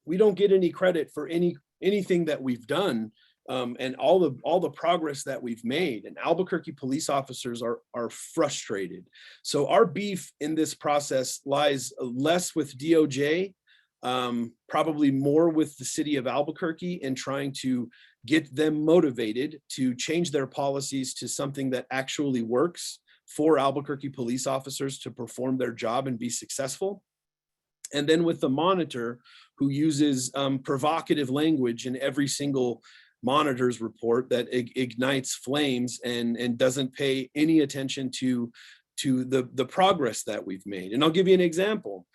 Speaker 8: we don't get any credit for anything that we've done. And all the progress that we've made, and Albuquerque police officers are frustrated. So our beef in this process lies less with DOJ, probably more with the city of Albuquerque and trying to get them motivated to change their policies to something that actually works for Albuquerque police officers to perform their job and be successful. And then with the monitor, who uses provocative language in every single monitor's report that ignites flames and doesn't pay any attention to the progress that we've made. And I'll give you an example.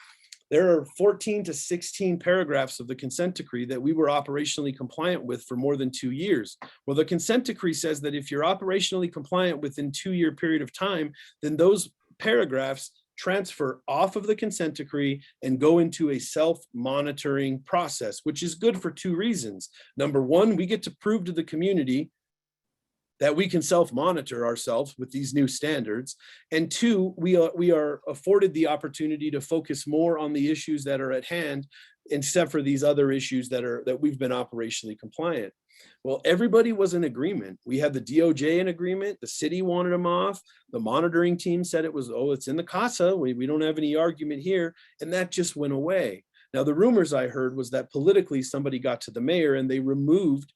Speaker 8: There are 14 to 16 paragraphs of the consent decree that we were operationally compliant with for more than 2 years. Well, the consent decree says that if you're operationally compliant within 2-year period of time, then those paragraphs transfer off of the consent decree and go into a self-monitoring process, which is good for 2 reasons. Number one, we get to prove to the community that we can self-monitor ourselves with these new standards. And 2, we are afforded the opportunity to focus more on the issues that are at hand, except for these other issues that we've been operationally compliant. Well, everybody was in agreement. We had the DOJ in agreement. The city wanted them off. The monitoring team said it was, it's in the CASA. We don't have any argument here. And that just went away. Now, the rumors I heard was that politically somebody got to the mayor and they removed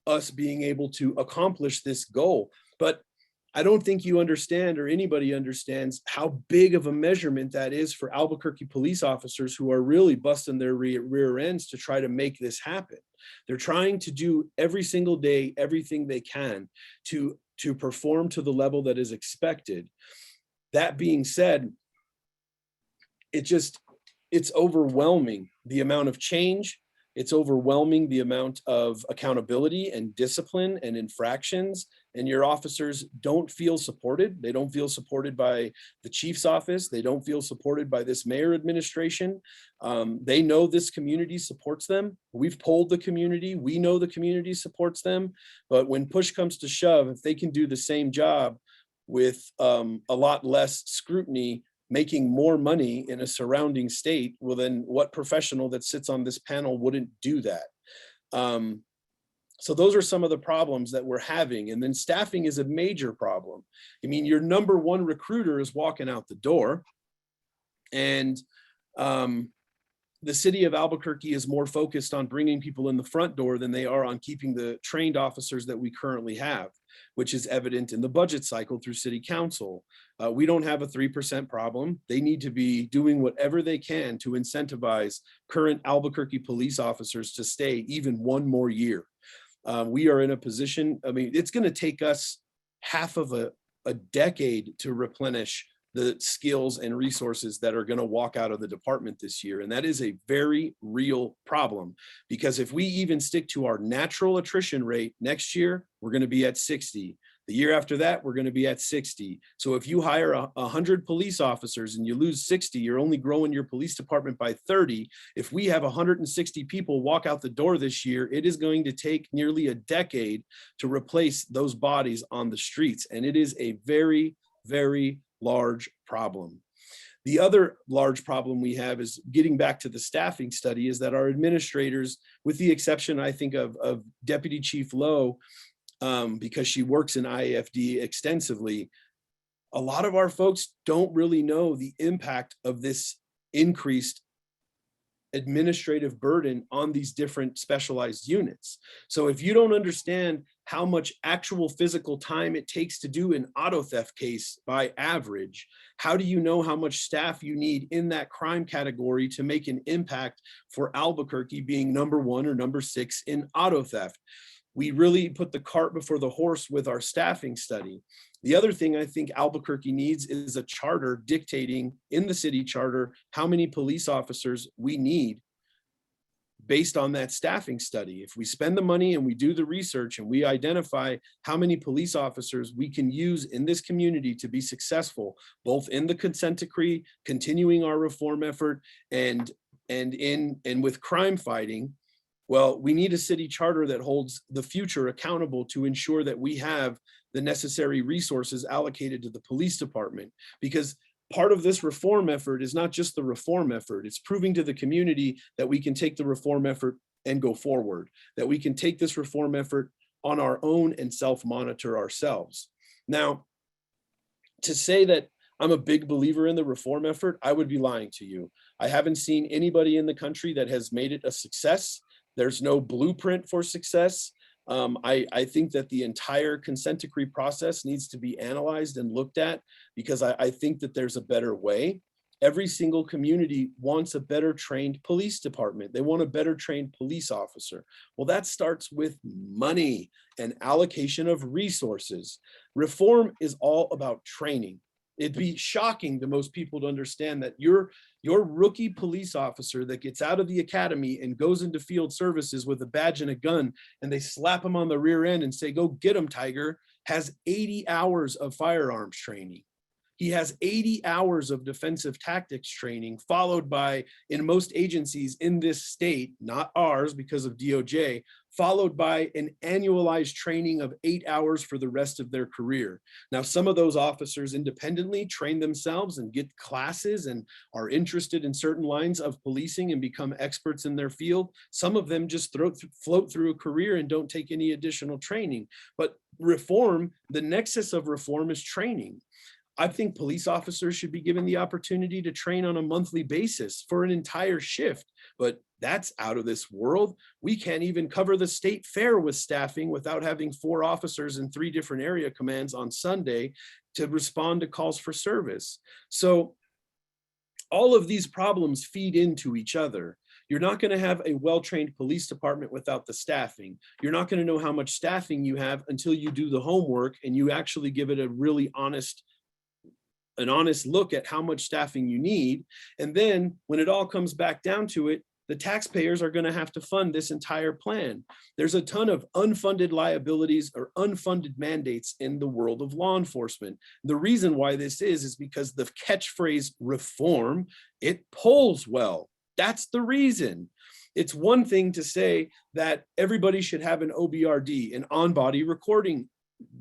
Speaker 8: us being able to accomplish this goal. But I don't think you understand, or anybody understands, how big of a measurement that is for Albuquerque police officers who are really busting their rear ends to try to make this happen. They're trying to do every single day everything they can to perform to the level that is expected. That being said, it's overwhelming the amount of change. It's overwhelming the amount of accountability and discipline and infractions, and your officers don't feel supported. They don't feel supported by the chief's office. They don't feel supported by this mayor administration. They know this community supports them. We've polled the community. We know the community supports them. But when push comes to shove, if they can do the same job with a lot less scrutiny, making more money in a surrounding state, well, then what professional that sits on this panel wouldn't do that? So those are some of the problems that we're having. And then staffing is a major problem. I mean, your number one recruiter is walking out the door, and the city of Albuquerque is more focused on bringing people in the front door than they are on keeping the trained officers that we currently have, which is evident in the budget cycle through city council. We don't have a 3% problem. They need to be doing whatever they can to incentivize current Albuquerque police officers to stay even one more year. We are in a position, I mean, it's going to take us half of a decade to replenish the skills and resources that are going to walk out of the department this year. And that is a very real problem, because if we even stick to our natural attrition rate next year, we're going to be at 60. The year after that, we're going to be at 60. So if you hire 100 police officers and you lose 60, you're only growing your police department by 30. If we have 160 people walk out the door this year, it is going to take nearly a decade to replace those bodies on the streets. And it is a very, very large problem. The other large problem we have is, getting back to the staffing study, is that our administrators, with the exception, I think, of Deputy Chief Lowe, because she works in IAFD extensively, a lot of our folks don't really know the impact of this increased administrative burden on these different specialized units. So if you don't understand how much actual physical time it takes to do an auto theft case by average, how do you know how much staff you need in that crime category to make an impact for Albuquerque being number 1 or number 6 in auto theft? We really put the cart before the horse with our staffing study. The other thing I think Albuquerque needs is a charter dictating, in the city charter, how many police officers we need based on that staffing study. If we spend the money and we do the research and we identify how many police officers we can use in this community to be successful, both in the consent decree, continuing our reform effort, and with crime fighting, well, we need a city charter that holds the future accountable to ensure that we have the necessary resources allocated to the police department. Because part of this reform effort is not just the reform effort, it's proving to the community that we can take the reform effort and go forward, that we can take this reform effort on our own and self-monitor ourselves. Now, to say that I'm a big believer in the reform effort, I would be lying to you. I haven't seen anybody in the country that has made it a success. There's no blueprint for success. I think that the entire consent decree process needs to be analyzed and looked at, because I think that there's a better way. Every single community wants a better trained police department. They want a better trained police officer. Well, that starts with money and allocation of resources. Reform is all about training. It'd be shocking to most people to understand that your rookie police officer that gets out of the academy and goes into field services with a badge and a gun, and they slap him on the rear end and say, "Go get him, Tiger," has 80 hours of firearms training. He has 80 hours of defensive tactics training, followed by, in most agencies in this state, not ours because of DOJ, followed by an annualized training of 8 hours for the rest of their career. Now, some of those officers independently train themselves and get classes and are interested in certain lines of policing and become experts in their field. Some of them just float through a career and don't take any additional training. But reform, the nexus of reform is training. I think police officers should be given the opportunity to train on a monthly basis for an entire shift, but that's out of this world. We can't even cover the state fair with staffing without having 4 officers in 3 different area commands on Sunday to respond to calls for service. So all of these problems feed into each other. You're not going to have a well-trained police department without the staffing. You're not going to know how much staffing you have until you do the homework and you actually give it a really honest look at how much staffing you need. And then when it all comes back down to it, the taxpayers are going to have to fund this entire plan. There's a ton of unfunded liabilities or unfunded mandates in the world of law enforcement. The reason why this is because the catchphrase reform, it polls well. That's the reason. It's one thing to say that everybody should have an OBRD, an on-body recording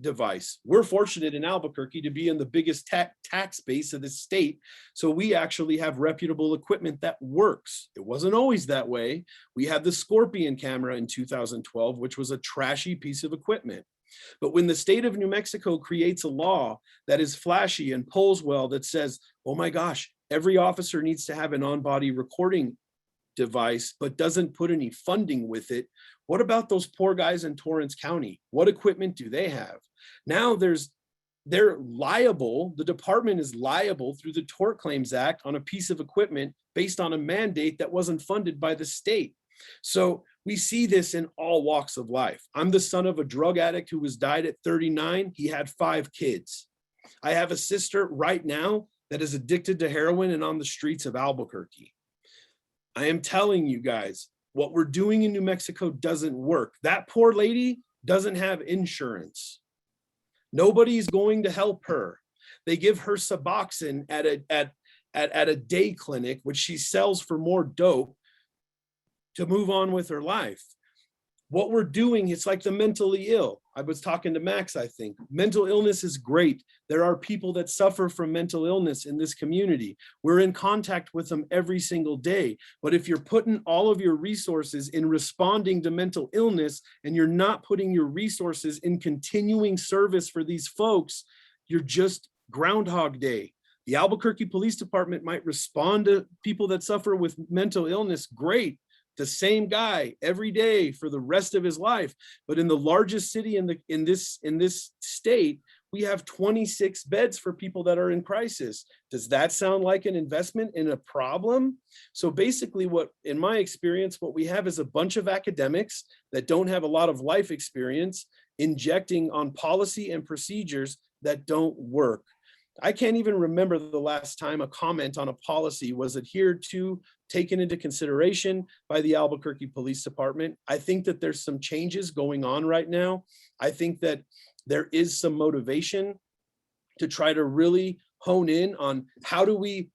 Speaker 8: device. We're fortunate in Albuquerque to be in the biggest tax base of the state, so we actually have reputable equipment that works. It wasn't always that way. We had the Scorpion camera in 2012, which was a trashy piece of equipment. But when the state of New Mexico creates a law that is flashy and polls well, that says, oh my gosh, every officer needs to have an on-body recording device, but doesn't put any funding with it, what about those poor guys in Torrance County? What equipment do they have? Now they're liable, the department is liable through the Tort Claims Act on a piece of equipment based on a mandate that wasn't funded by the state. So we see this in all walks of life. I'm the son of a drug addict who died at 39. He had 5 kids. I have a sister right now that is addicted to heroin and on the streets of Albuquerque. I am telling you guys, what we're doing in New Mexico doesn't work. That poor lady doesn't have insurance. Nobody's going to help her. They give her Suboxone at a day clinic, which she sells for more dope to move on with her life. What we're doing, it's like the mentally ill. I was talking to Max, I think. Mental illness is great. There are people that suffer from mental illness in this community. We're in contact with them every single day. But if you're putting all of your resources in responding to mental illness and you're not putting your resources in continuing service for these folks, you're just Groundhog Day. The Albuquerque Police Department might respond to people that suffer with mental illness, great. The same guy every day for the rest of his life. But in the largest city in this state, we have 26 beds for people that are in crisis. Does that sound like an investment in a problem? So basically what, in my experience, what we have is a bunch of academics that don't have a lot of life experience injecting on policy and procedures that don't work. I can't even remember the last time a comment on a policy was adhered to, taken into consideration by the Albuquerque Police Department. I think that there's some changes going on right now. I think that there is some motivation to try to really hone in on how do we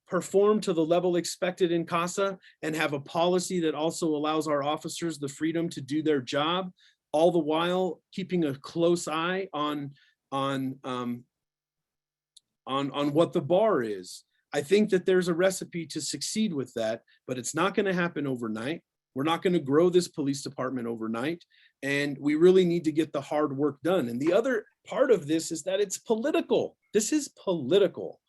Speaker 8: perform to the level expected in CASA and have a policy that also allows our officers the freedom to do their job, all the while keeping a close eye on what the bar is. I think that there's a recipe to succeed with that, but it's not going to happen overnight. We're not going to grow this police department overnight, and we really need to get the hard work done. And the other part of this is that it's political. This is political.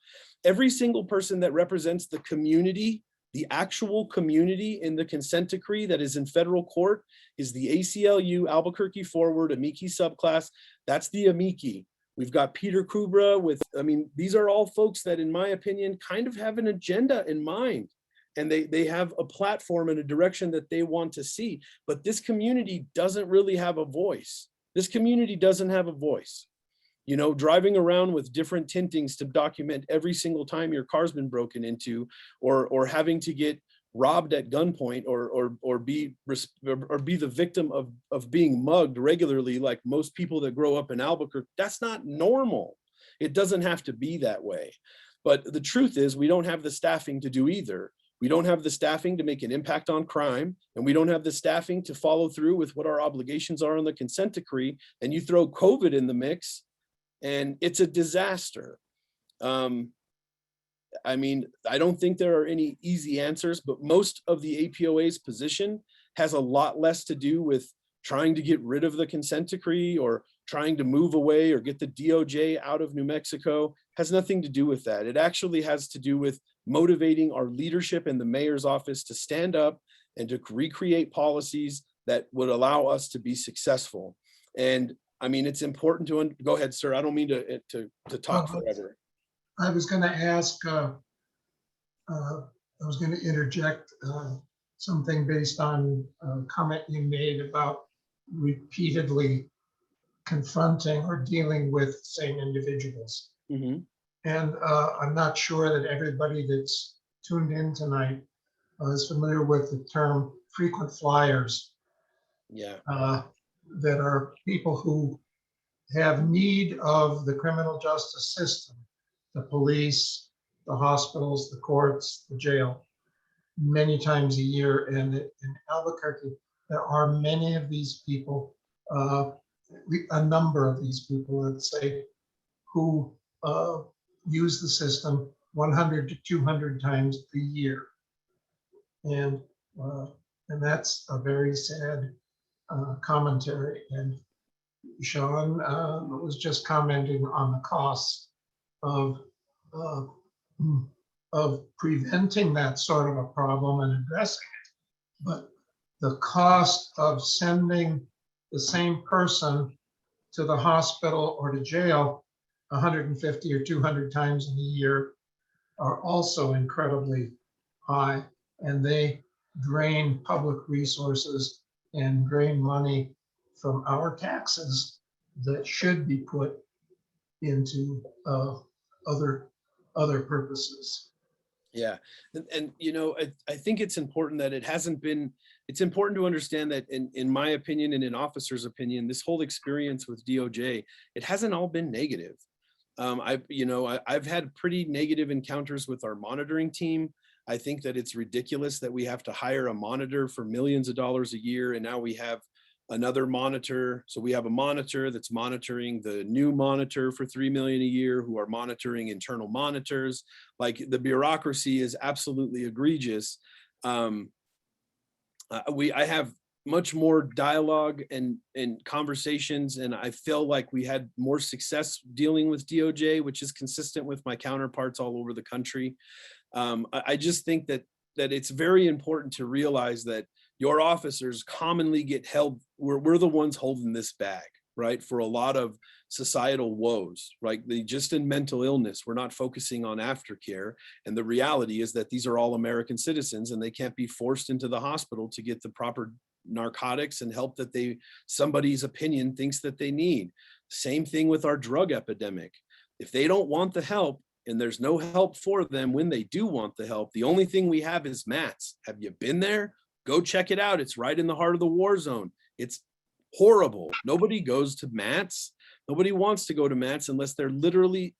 Speaker 8: Every single person that represents the community, the actual community in the consent decree that is in federal court is the ACLU Albuquerque Forward Amici subclass. That's the Amici. We've got Peter Kubra with, I mean, these are all folks that, in my opinion, kind of have an agenda in mind. And they have a platform and a direction that they want to see. But this community doesn't really have a voice. This community doesn't have a voice. You know, driving around with different tintings to document every single time your car's been broken into, or having to get robbed at gunpoint or be the victim of being mugged regularly, like most people that grow up in Albuquerque. That's not normal. It doesn't have to be that way. But the truth is, we don't have the staffing to do either. We don't have the staffing to make an impact on crime, and we don't have the staffing to follow through with what our obligations are on the consent decree. And you throw COVID in the mix, and it's a disaster. I mean, I don't think there are any easy answers, but most of the APOA's position has a lot less to do with trying to get rid of the consent decree or trying to move away or get the DOJ out of New Mexico. Has nothing to do with that. It actually has to do with motivating our leadership in the mayor's office to stand up and to recreate policies that would allow us to be successful. And I mean, it's important to go ahead, sir. I don't mean to talk forever.
Speaker 1: I was going to ask, I was going to interject something based on a comment you made about repeatedly confronting or dealing with the same individuals.
Speaker 8: Mm-hmm.
Speaker 1: And I'm not sure that everybody that's tuned in tonight is familiar with the term frequent flyers.
Speaker 8: Yeah.
Speaker 1: That are people who have need of the criminal justice system, the police, the hospitals, the courts, the jail, many times a year. And in Albuquerque, there are many of these people, a number of these people, let's say, who use the system 100 to 200 times a year. And that's a very sad commentary. And Shawn was just commenting on the costs of of preventing that sort of a problem and addressing it. But the cost of sending the same person to the hospital or to jail 150 or 200 times in a year are also incredibly high, and they drain public resources and drain money from our taxes that should be put into other purposes.
Speaker 8: Yeah. And you know, I think it's important that it's important to understand that in my opinion and in officers' opinion, this whole experience with DOJ, it hasn't all been negative. I've had pretty negative encounters with our monitoring team. I think that it's ridiculous that we have to hire a monitor for millions of dollars a year. And now we have another monitor. So we have a monitor that's monitoring the new monitor for $3 million a year, who are monitoring internal monitors. Like, the bureaucracy is absolutely egregious. I have much more dialogue and conversations, and I feel like we had more success dealing with DOJ, which is consistent with my counterparts all over the country. I just think that it's very important to realize that your officers commonly get held, we're the ones holding this bag, right? For a lot of societal woes, right? Just in mental illness, we're not focusing on aftercare. And the reality is that these are all American citizens, and they can't be forced into the hospital to get the proper narcotics and help that somebody's opinion thinks that they need. Same thing with our drug epidemic. If they don't want the help, and there's no help for them when they do want the help, the only thing we have is MATS. Have you been there? Go check it out. It's right in the heart of the war zone. It's horrible. Nobody goes to MATS. Nobody wants to go to MATS unless they're literally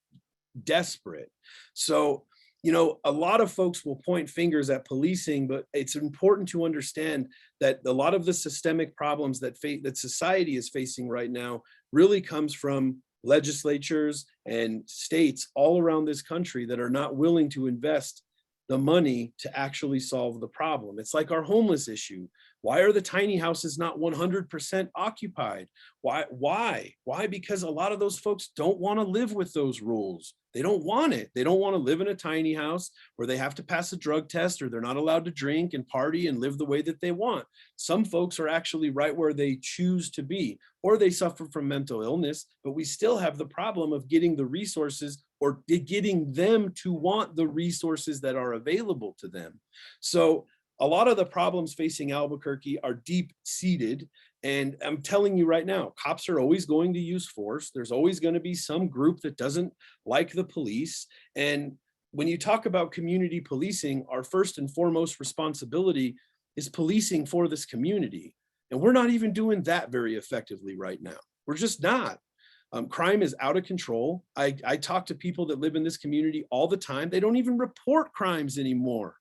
Speaker 8: desperate. So, you know, a lot of folks will point fingers at policing, but it's important to understand that a lot of the systemic problems that society is facing right now really comes from legislatures and states all around this country that are not willing to invest the money to actually solve the problem. It's like our homeless issue. Why are the tiny houses not 100% occupied? Why? Because a lot of those folks don't want to live with those rules. They don't want it. They don't want to live in a tiny house where they have to pass a drug test, or they're not allowed to drink and party and live the way that they want. Some folks are actually right where they choose to be, or they suffer from mental illness, but we still have the problem of getting the resources, or getting them to want the resources that are available to them. So a lot of the problems facing Albuquerque are deep-seated. And I'm telling you right now, cops are always going to use force. There's always going to be some group that doesn't like the police. And when you talk about community policing, our first and foremost responsibility is policing for this community. And we're not even doing that very effectively right now. We're just not. Crime is out of control. I talk to people that live in this community all the time. They don't even report crimes anymore.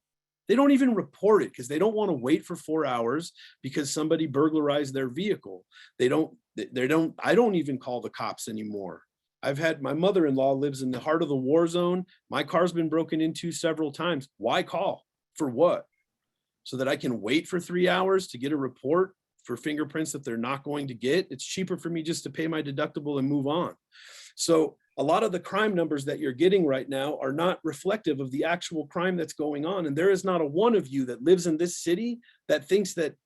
Speaker 8: They don't even report it because they don't want to wait for 4 hours because somebody burglarized their vehicle. I don't even call the cops anymore. I've had, my mother-in-law lives in the heart of the war zone. My car's been broken into several times. Why call? For what? So that I can wait for 3 hours to get a report for fingerprints that they're not going to get? It's cheaper for me just to pay my deductible and move on. So a lot of the crime numbers that you're getting right now are not reflective of the actual crime that's going on. And there is not a one of you that lives in this city that thinks that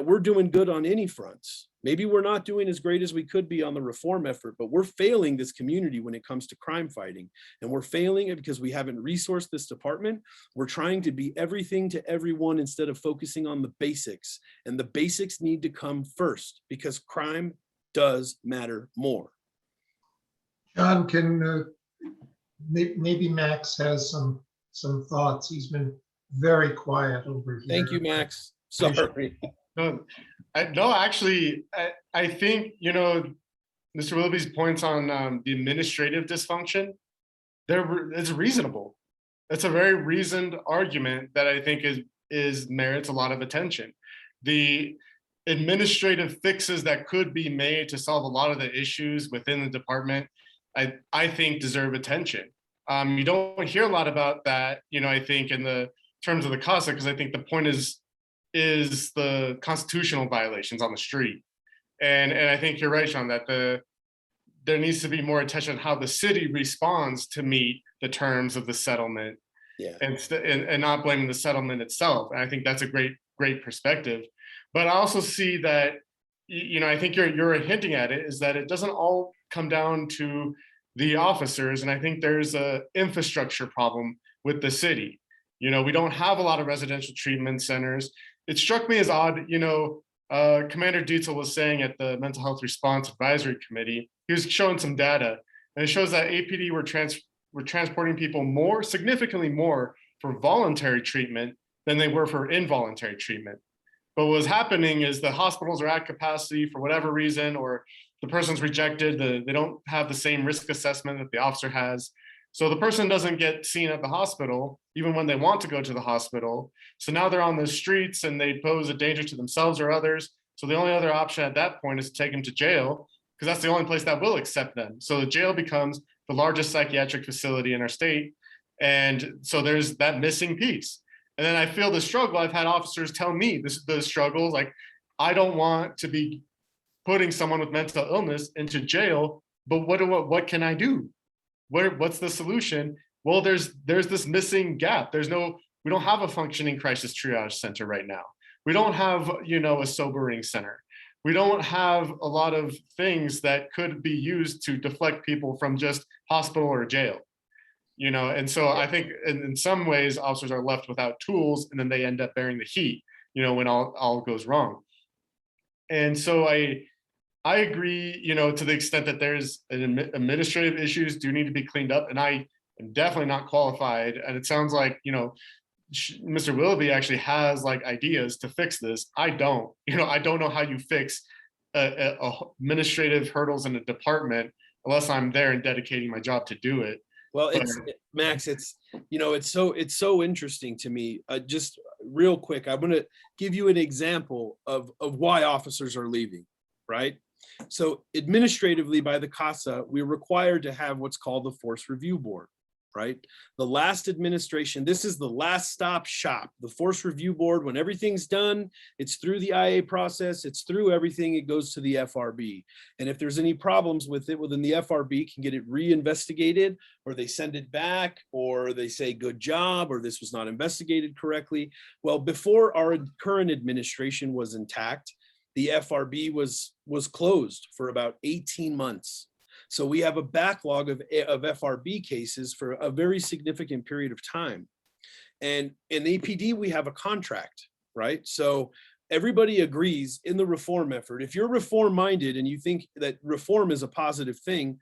Speaker 8: we're doing good on any fronts. Maybe we're not doing as great as we could be on the reform effort, but we're failing this community when it comes to crime fighting. And we're failing it because we haven't resourced this department. We're trying to be everything to everyone instead of focusing on the basics. And the basics need to come first because crime does matter more.
Speaker 1: John, can maybe Max has some thoughts. He's been very quiet over here.
Speaker 8: Thank you, Max. Sorry.
Speaker 9: No, actually, I think, Mr. Willoughby's points on the administrative dysfunction, it's reasonable. It's a very reasoned argument that I think merits a lot of attention. The administrative fixes that could be made to solve a lot of the issues within the department, I think deserve attention. You don't hear a lot about that, I think in the terms of the CASA, because I think the point is the constitutional violations on the street. And I think you're right, Shawn, that there needs to be more attention on how the city responds to meet the terms of the settlement.
Speaker 8: Yeah.
Speaker 9: and not blaming the settlement itself. And I think that's a great perspective. But I also see that, I think you're hinting at it, is that it doesn't all come down to the officers. And I think there's a infrastructure problem with the city. We don't have a lot of residential treatment centers. It struck me as odd, Commander Dietzel was saying at the Mental Health Response Advisory Committee, he was showing some data, and it shows that APD were transporting people significantly more for voluntary treatment than they were for involuntary treatment. But what was happening is the hospitals are at capacity for whatever reason, or the person's rejected, they don't have the same risk assessment that the officer has. So the person doesn't get seen at the hospital, even when they want to go to the hospital. So now they're on the streets and they pose a danger to themselves or others. So the only other option at that point is to take them to jail, because that's the only place that will accept them. So the jail becomes the largest psychiatric facility in our state. And so there's that missing piece. And then I feel the struggle. I've had officers tell me the struggles, like, I don't want to be putting someone with mental illness into jail, but what can I do? What's the solution? Well, there's this missing gap. We don't have a functioning crisis triage center right now. We don't have, a sobering center. We don't have a lot of things that could be used to deflect people from just hospital or jail. And so I think in some ways officers are left without tools, and then they end up bearing the heat, when all goes wrong. And so I agree, to the extent that there's administrative issues do need to be cleaned up, and I am definitely not qualified. And it sounds like, Mr. Willoughby actually has like ideas to fix this. I don't, I don't know how you fix administrative hurdles in a department unless I'm there and dedicating my job to do it.
Speaker 8: Well, Max, it's so interesting to me. Just real quick, I'm going to give you an example of why officers are leaving, right? So administratively by the CASA, we're required to have what's called the Force Review Board, right? The last administration, this is the last stop shop. The Force Review Board, when everything's done, it's through the IA process, it's through everything, it goes to the FRB. And if there's any problems with it, well, then the FRB can get it reinvestigated, or they send it back, or they say, good job, or this was not investigated correctly. Well, before our current administration was intact, the FRB was closed for about 18 months. So we have a backlog of FRB cases for a very significant period of time. And in APD, we have a contract, right? So everybody agrees in the reform effort. If you're reform minded and you think that reform is a positive thing,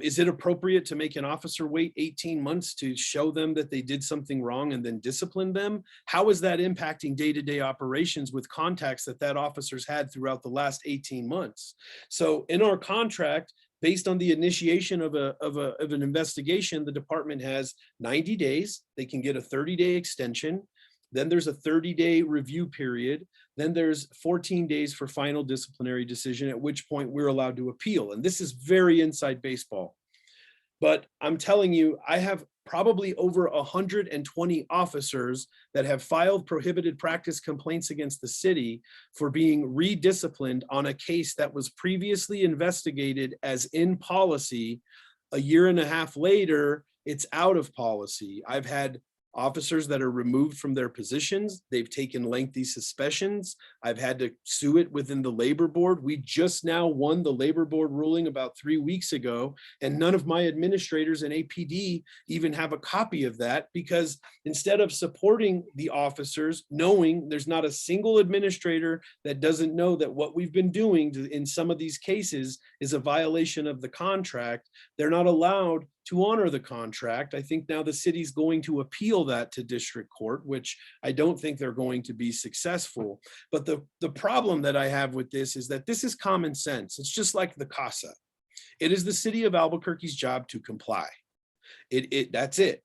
Speaker 8: is it appropriate to make an officer wait 18 months to show them that they did something wrong and then discipline them? How is that impacting day-to-day operations with contacts that officer's had throughout the last 18 months? So in our contract, based on the initiation of an investigation, the department has 90 days. They can get a 30-day extension. Then there's a 30-day review period. Then there's 14 days for final disciplinary decision, at which point we're allowed to appeal. And this is very inside baseball. But I'm telling you, I have probably over 120 officers that have filed prohibited practice complaints against the city for being redisciplined on a case that was previously investigated as in policy. A year and a half later, it's out of policy. I've had officers that are removed from their positions. They've taken lengthy suspensions. I've had to sue it within the labor board. We just now won the labor board ruling about 3 weeks ago, and none of my administrators in APD even have a copy of that, because instead of supporting the officers, knowing there's not a single administrator that doesn't know that what we've been doing in some of these cases is a violation of the contract, they're not allowed to honor the contract. I think now the city's going to appeal that to district court, which I don't think they're going to be successful. But the problem that I have with this is that this is common sense. It's just like the CASA. It is the city of Albuquerque's job to comply. That's it.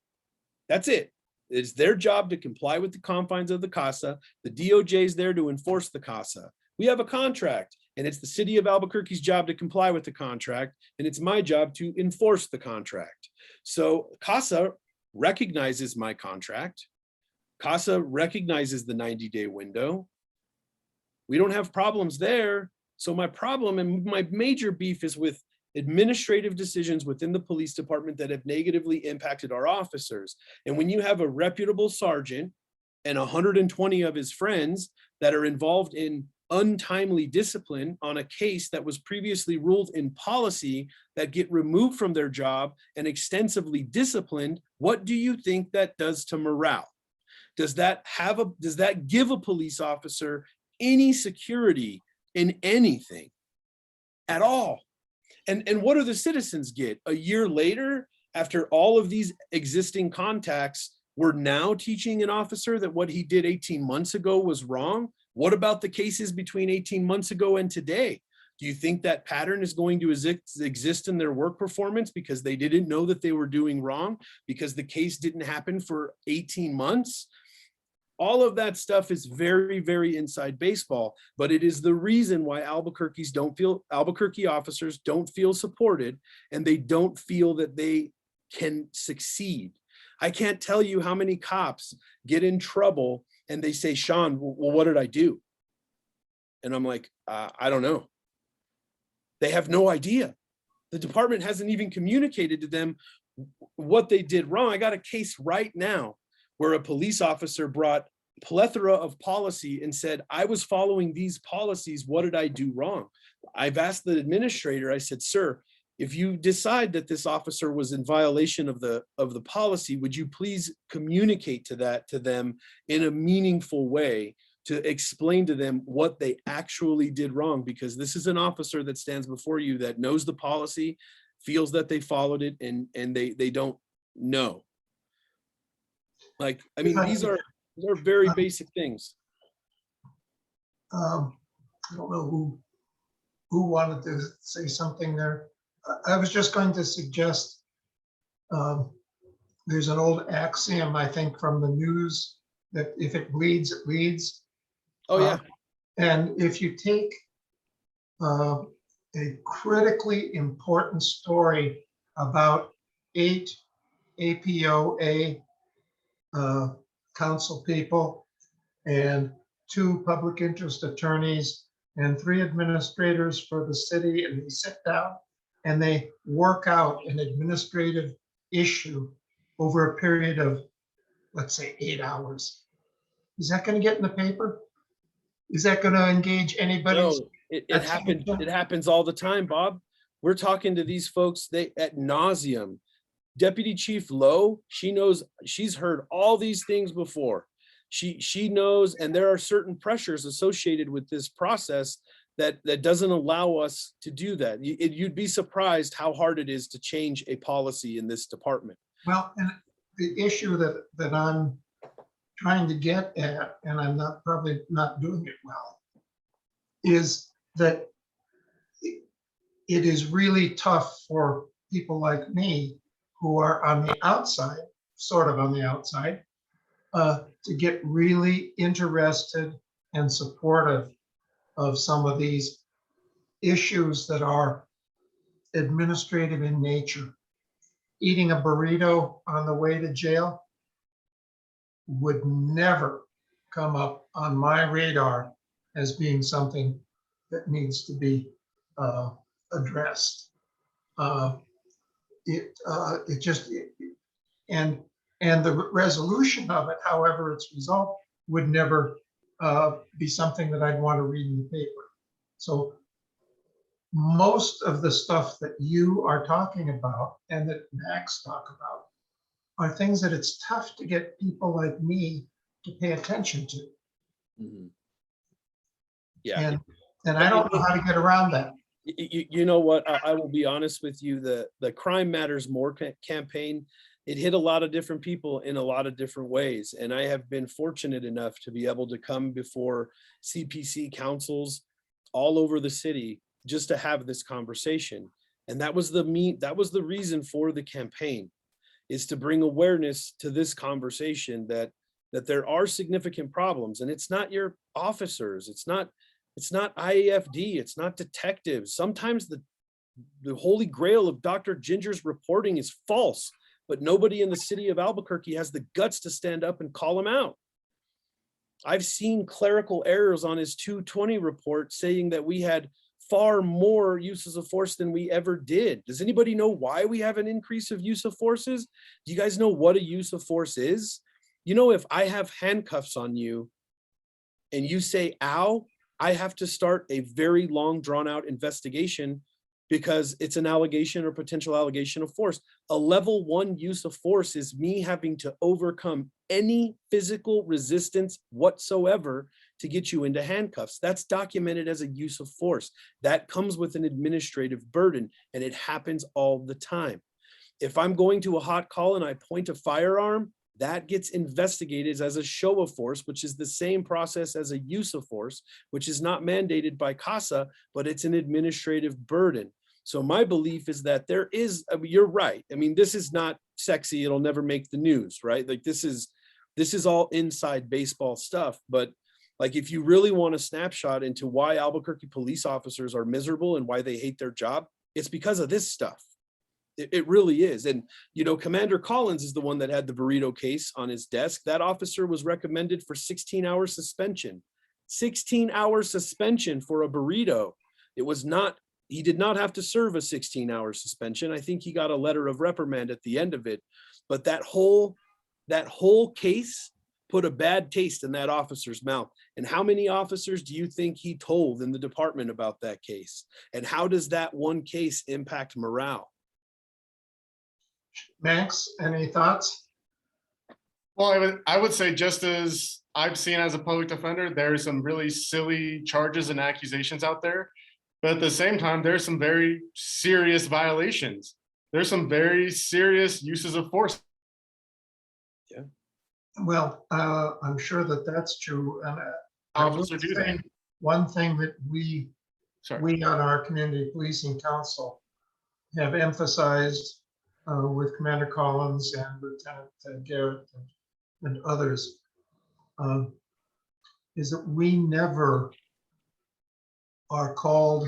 Speaker 8: That's it. It's their job to comply with the confines of the CASA. The DOJ is there to enforce the CASA. We have a contract, and it's the city of Albuquerque's job to comply with the contract, and it's my job to enforce the contract. So CASA recognizes my contract. CASA recognizes the 90-day window. We don't have problems there. So my problem and my major beef is with administrative decisions within the police department that have negatively impacted our officers. And when you have a reputable sergeant and 120 of his friends that are involved in untimely discipline on a case that was previously ruled in policy that get removed from their job and extensively disciplined, what do you think that does to morale? Does that give a police officer any security in anything at all? And what do the citizens get? A year later, after all of these existing contacts, we're now teaching an officer that what he did 18 months ago was wrong? What about the cases between 18 months ago and today? Do you think that pattern is going to exist in their work performance because they didn't know that they were doing wrong, because the case didn't happen for 18 months? All of that stuff is very, very inside baseball, but it is the reason why Albuquerque officers don't feel supported, and they don't feel that they can succeed. I can't tell you how many cops get in trouble and they say, Shawn, well, what did I do? And I'm like, I don't know. They have no idea. The department hasn't even communicated to them what they did wrong. I got a case right now where a police officer brought a plethora of policy and said, I was following these policies. What did I do wrong? I've asked the administrator, I said, sir, if you decide that this officer was in violation of the policy, would you please communicate to them in a meaningful way to explain to them what they actually did wrong? Because this is an officer that stands before you that knows the policy, feels that they followed it, and they don't know. Like, I mean, these are very basic things.
Speaker 1: I don't know who wanted to say something there. I was just going to suggest, there's an old axiom, I think, from the news that if it bleeds, it leads.
Speaker 8: Oh, yeah.
Speaker 1: And if you take a critically important story about 8 APOA council people and 2 public interest attorneys and 3 administrators for the city, and they sit down and they work out an administrative issue over a period of, let's say, 8 hours. Is that going to get in the paper? Is that going to engage anybody?
Speaker 8: No, it happens all the time, Bob. We're talking to these folks, they ad nauseum. Deputy Chief Lowe, she knows, she's heard all these things before. She knows, and there are certain pressures associated with this process that doesn't allow us to do that. You'd be surprised how hard it is to change a policy in this department.
Speaker 1: Well, and the issue that I'm trying to get at, and I'm probably not doing it well, is that it is really tough for people like me who are on the outside, sort of on the outside, to get really interested and supportive of some of these issues that are administrative in nature. Eating a burrito on the way to jail would never come up on my radar as being something that needs to be addressed. And the resolution of it, however it's resolved, would never be something that I'd want to read in the paper. So most of the stuff that you are talking about and that Max talk about are things that it's tough to get people like me to pay attention to.
Speaker 8: Mm-hmm. Yeah.
Speaker 1: And I don't know how to get around that.
Speaker 8: You know what? I will be honest with you. The Crime Matters More campaign, it hit a lot of different people in a lot of different ways. And I have been fortunate enough to be able to come before CPC councils all over the city just to have this conversation. And that was the reason for the campaign, is to bring awareness to this conversation that there are significant problems. And it's not your officers, it's not IAFD, it's not detectives. Sometimes the holy grail of Dr. Ginger's reporting is false, but nobody in the city of Albuquerque has the guts to stand up and call him out. I've seen clerical errors on his 220 report saying that we had far more uses of force than we ever did. Does anybody know why we have an increase of use of forces? Do you guys know what a use of force is? You know, if I have handcuffs on you and you say, ow, I have to start a very long drawn out investigation because it's an allegation or potential allegation of force. A level 1 use of force is me having to overcome any physical resistance whatsoever to get you into handcuffs. That's documented as a use of force. That comes with an administrative burden, and it happens all the time. If I'm going to a hot call and I point a firearm, that gets investigated as a show of force, which is the same process as a use of force, which is not mandated by CASA, but it's an administrative burden. So my belief is that there is, I mean, you're right. I mean, this is not sexy. It'll never make the news, right? Like this is all inside baseball stuff. But like, if you really want a snapshot into why Albuquerque police officers are miserable and why they hate their job, it's because of this stuff. It really is. And, you know, Commander Collins is the one that had the burrito case on his desk. That officer was recommended for 16-hour suspension. 16-hour suspension for a burrito. It was not, he did not have to serve a 16-hour suspension. I think he got a letter of reprimand at the end of it. But that whole case put a bad taste in that officer's mouth. And how many officers do you think he told in the department about that case? And how does that one case impact morale?
Speaker 1: Max, any thoughts?
Speaker 9: Well, I would say, just as I've seen as a public defender, there's some really silly charges and accusations out there. But at the same time, there's some very serious violations. There's some very serious uses of force.
Speaker 8: Yeah.
Speaker 1: Well, I'm sure that that's true. And I will
Speaker 9: Officer, do you
Speaker 1: say
Speaker 9: think?
Speaker 1: one thing that we on our Community Policing Council have emphasized with Commander Collins and Lieutenant Garrett and others is that we never are called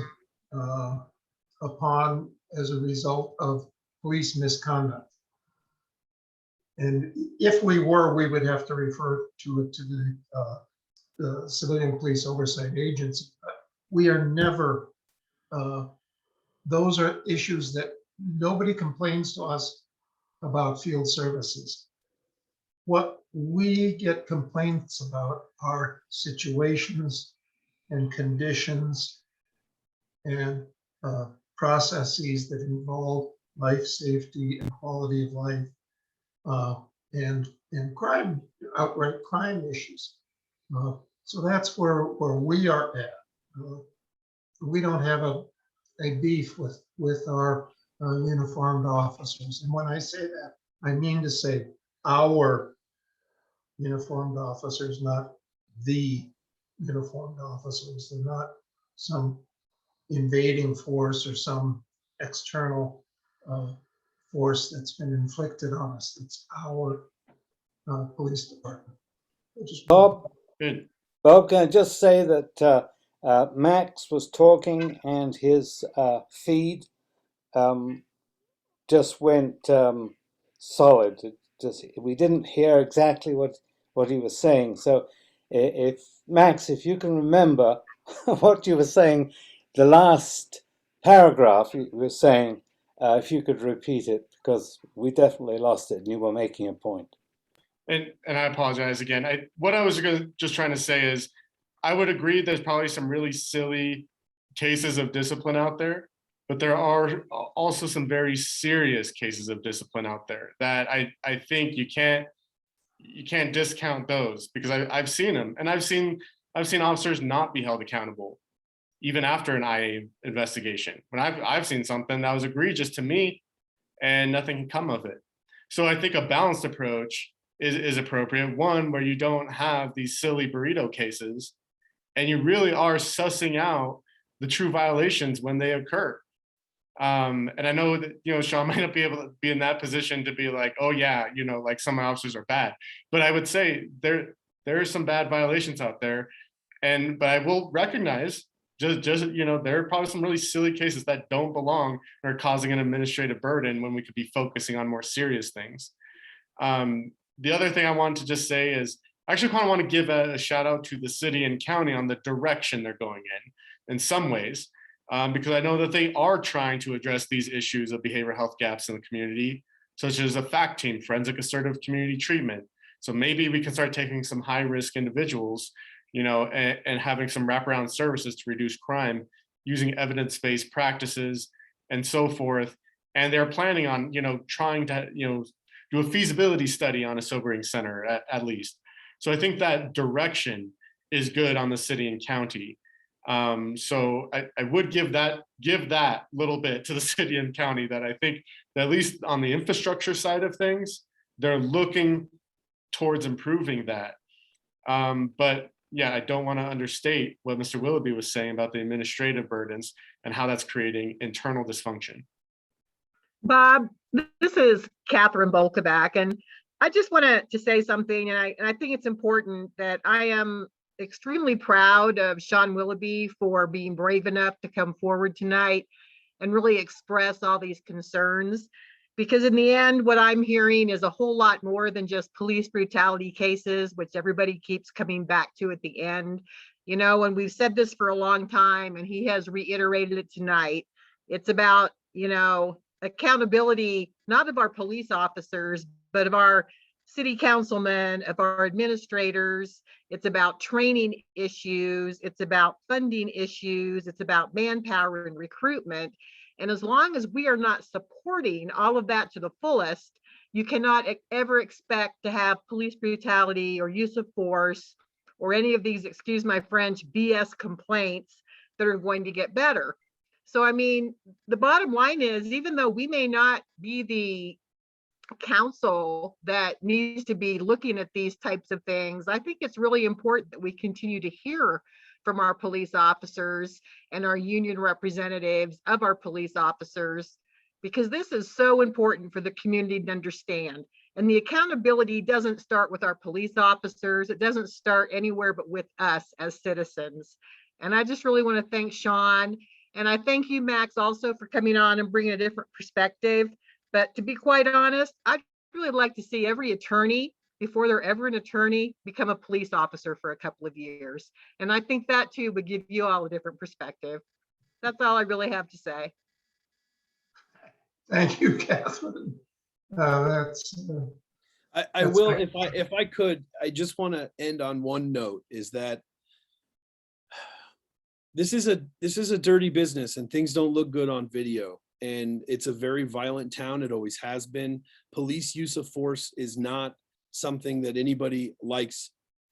Speaker 1: upon as a result of police misconduct. And if we were, we would have to refer to it to the Civilian Police Oversight Agency. But we are never, those are issues that nobody complains to us about field services. What we get complaints about are situations and conditions and processes that involve life safety and quality of life and crime, outright crime issues. So that's where we are at. We don't have a beef with our uniformed officers. And when I say that, I mean to say our uniformed officers, not the uniformed officers. They're not some invading force or some external force that's been inflicted on us. It's our police department.
Speaker 3: Bob,
Speaker 9: Good.
Speaker 3: Bob, can I just say that Max was talking and his feed just went solid. We didn't hear exactly what he was saying. So if Max, if you can remember what you were saying, the last paragraph you were saying, if you could repeat it, because we definitely lost it and you were making a point.
Speaker 9: And I apologize again. What I was just trying to say is, I would agree there's probably some really silly cases of discipline out there, but there are also some very serious cases of discipline out there that I think you can't discount those, because I've seen them, and I've seen officers not be held accountable even after an IA investigation. When I've seen something that was egregious to me and nothing can come of it. So I think a balanced approach is appropriate. One where you don't have these silly burrito cases and you really are sussing out the true violations when they occur. And I know that, Shawn might not be able to be in that position to be like, oh yeah, like some officers are bad, but I would say there are some bad violations out there. But I will recognize there are probably some really silly cases that don't belong or are causing an administrative burden when we could be focusing on more serious things. The other thing I wanted to just say is, I actually kind of want to give a shout out to the city and county on the direction they're going in some ways. because I know that they are trying to address these issues of behavioral health gaps in the community, such as a FACT team, forensic assertive community treatment. So maybe we can start taking some high-risk individuals, and having some wraparound services to reduce crime using evidence-based practices and so forth. And they're planning on, trying to, do a feasibility study on a sobering center at least. So I think that direction is good on the city and county. So I would give that little bit to the city and county, that I think that at least on the infrastructure side of things, they're looking towards improving that. But yeah, I don't want to understate what Mr. Willoughby was saying about the administrative burdens and how that's creating internal dysfunction.
Speaker 5: Bob, this is Catherine Bolkovac, and I just wanted to say something, and I think it's important that I am extremely proud of Shawn Willoughby for being brave enough to come forward tonight and really express all these concerns. Because in the end, what I'm hearing is a whole lot more than just police brutality cases, which everybody keeps coming back to at the end. And we've said this for a long time, and he has reiterated it tonight. It's about, accountability, not of our police officers, but of our city councilmen, of our administrators. It's about training issues. It's about funding issues. It's about manpower and recruitment. And as long as we are not supporting all of that to the fullest, you cannot ever expect to have police brutality or use of force or any of these, excuse my French, BS complaints that are going to get better. So, I mean, the bottom line is, even though we may not be the council that needs to be looking at these types of things, I think it's really important that we continue to hear from our police officers and our union representatives of our police officers, because this is so important for the community to understand. And the accountability doesn't start with our police officers. It doesn't start anywhere but with us as citizens. And I just really want to thank Shawn. And I thank you, Max, also for coming on and bringing a different perspective. But to be quite honest, I'd really like to see every attorney, before they're ever an attorney, become a police officer for a couple of years. And I think that too would give you all a different perspective. That's all I really have to say.
Speaker 1: Thank you, Catherine. That's
Speaker 8: I
Speaker 1: That's
Speaker 8: will,
Speaker 1: great.
Speaker 8: if I could, I just want to end on one note, is that this is a dirty business and things don't look good on video. And it's a very violent town. It always has been. Police use of force is not something that anybody likes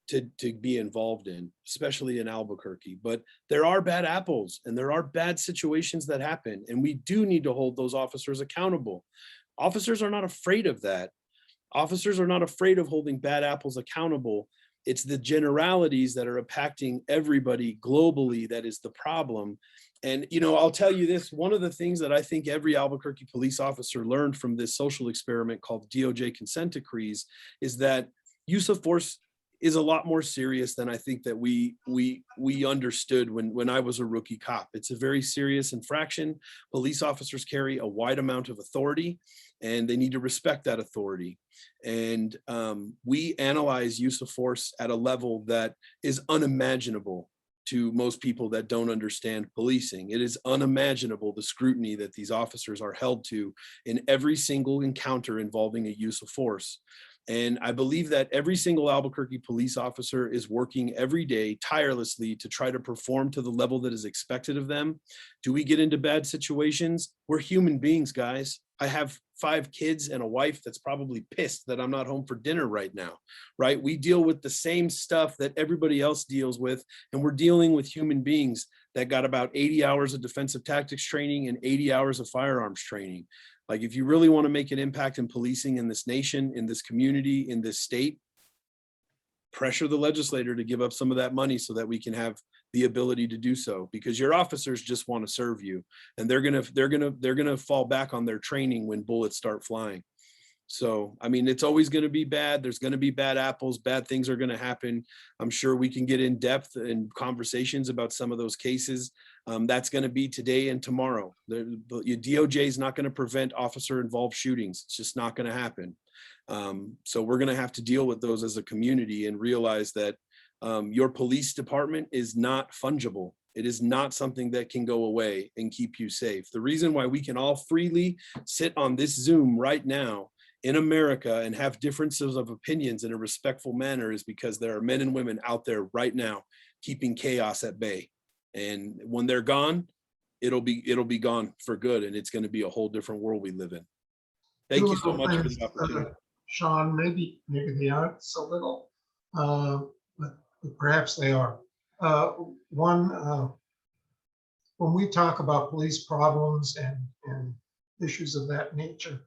Speaker 8: to be involved in, especially in Albuquerque. But there are bad apples and there are bad situations that happen. And we do need to hold those officers accountable. Officers are not afraid of that. Officers are not afraid of holding bad apples accountable. It's the generalities that are impacting everybody globally that is the problem. And, I'll tell you this, one of the things that I think every Albuquerque police officer learned from this social experiment called DOJ consent decrees is that use of force is a lot more serious than I think that we understood when I was a rookie cop. It's a very serious infraction. Police officers carry a wide amount of authority and they need to respect that authority. And we analyze use of force at a level that is unimaginable to most people that don't understand policing. It is unimaginable the scrutiny that these officers are held to in every single encounter involving a use of force. And I believe that every single Albuquerque police officer is working every day tirelessly to try to perform to the level that is expected of them. Do we get into bad situations? We're human beings, guys. I have 5 kids and a wife that's probably pissed that I'm not home for dinner right now, right? We deal with the same stuff that everybody else deals with, and we're dealing with human beings that got about 80 hours of defensive tactics training and 80 hours of firearms training. Like, if you really want to make an impact in policing in this nation, in this community, in this state, pressure the legislator to give up some of that money so that we can have the ability to do so, because your officers just want to serve you, and they're gonna fall back on their training when bullets start flying. So, I mean, it's always going to be bad. There's going to be bad apples. Bad things are going to happen. I'm sure we can get in depth in conversations about some of those cases. That's going to be today and tomorrow. The DOJ is not going to prevent officer-involved shootings. It's just not going to happen. So we're going to have to deal with those as a community and realize that your police department is not fungible. It is not something that can go away and keep you safe. The reason why we can all freely sit on this Zoom right now in America and have differences of opinions in a respectful manner is because there are men and women out there right now keeping chaos at bay. And when they're gone, it'll be gone for good, and it's going to be a whole different world we live in. Thank you so much for the opportunity.
Speaker 1: Shawn, maybe they aren't so little, but perhaps they are. One, when we talk about police problems and issues of that nature,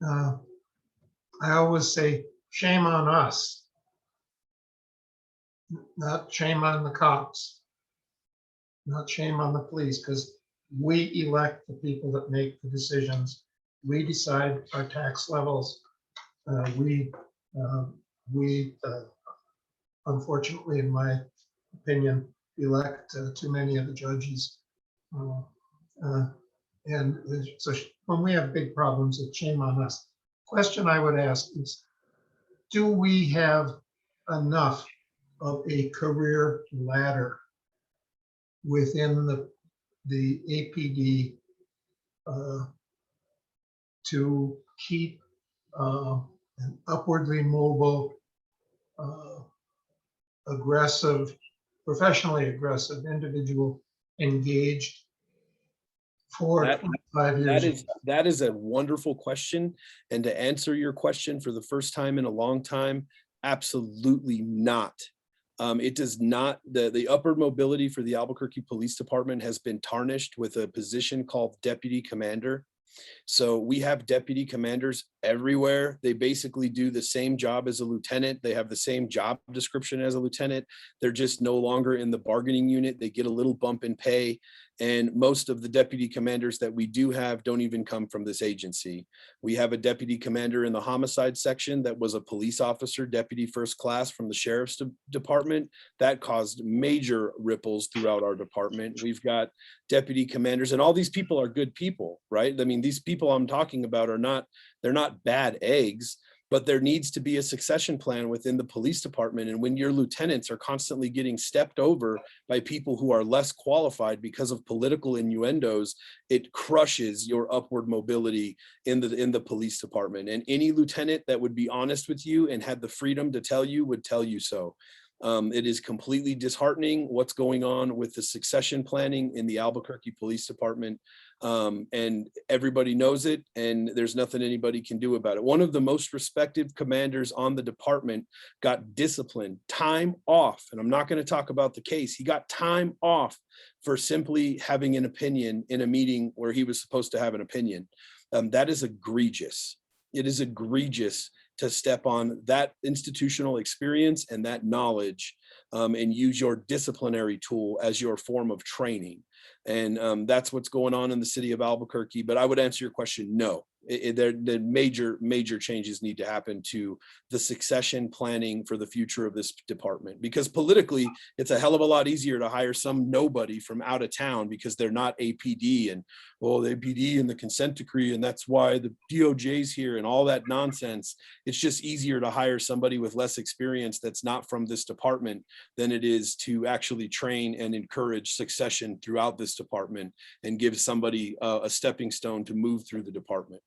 Speaker 1: I always say, shame on us, not shame on the cops, not shame on the police, because we elect the people that make the decisions. We decide our tax levels. We unfortunately, in my opinion, elect too many of the judges. And so when we have big problems, it's shame on us. Question I would ask is, do we have enough of a career ladder within the APD to keep an upwardly mobile, aggressive, professionally aggressive individual engaged for 25 years?
Speaker 8: That is a wonderful question. And to answer your question for the first time in a long time, absolutely not. It does not, the upward mobility for the Albuquerque Police Department has been tarnished with a position called deputy commander. So we have deputy commanders everywhere. They basically do the same job as a lieutenant. They have the same job description as a lieutenant. They're just no longer in the bargaining unit. They get a little bump in pay. And most of the deputy commanders that we do have don't even come from this agency. We have a deputy commander in the homicide section that was a police officer, deputy first class from the sheriff's department. That caused major ripples throughout our department. We've got deputy commanders, and all these people are good people, right? I mean, these people I'm talking about they're not bad eggs, but there needs to be a succession plan within the police department. And when your lieutenants are constantly getting stepped over by people who are less qualified because of political innuendos, it crushes your upward mobility in the police department. And any lieutenant that would be honest with you and had the freedom to tell you would tell you so. It is completely disheartening what's going on with the succession planning in the Albuquerque Police Department. And everybody knows it, and there's nothing anybody can do about it. One of the most respected commanders on the department got disciplined, time off, and I'm not going to talk about the case. He got time off for simply having an opinion in a meeting where he was supposed to have an opinion. That is egregious. It is egregious to step on that institutional experience and that knowledge and use your disciplinary tool as your form of training. And that's what's going on in the city of Albuquerque. But I would answer your question, no. The major changes need to happen to the succession planning for the future of this department, because politically it's a hell of a lot easier to hire some nobody from out of town because they're not APD and the APD and the consent decree, and that's why the DOJ's here and all that nonsense. It's just easier to hire somebody with less experience that's not from this department than it is to actually train and encourage succession throughout this department and give somebody a stepping stone to move through the department.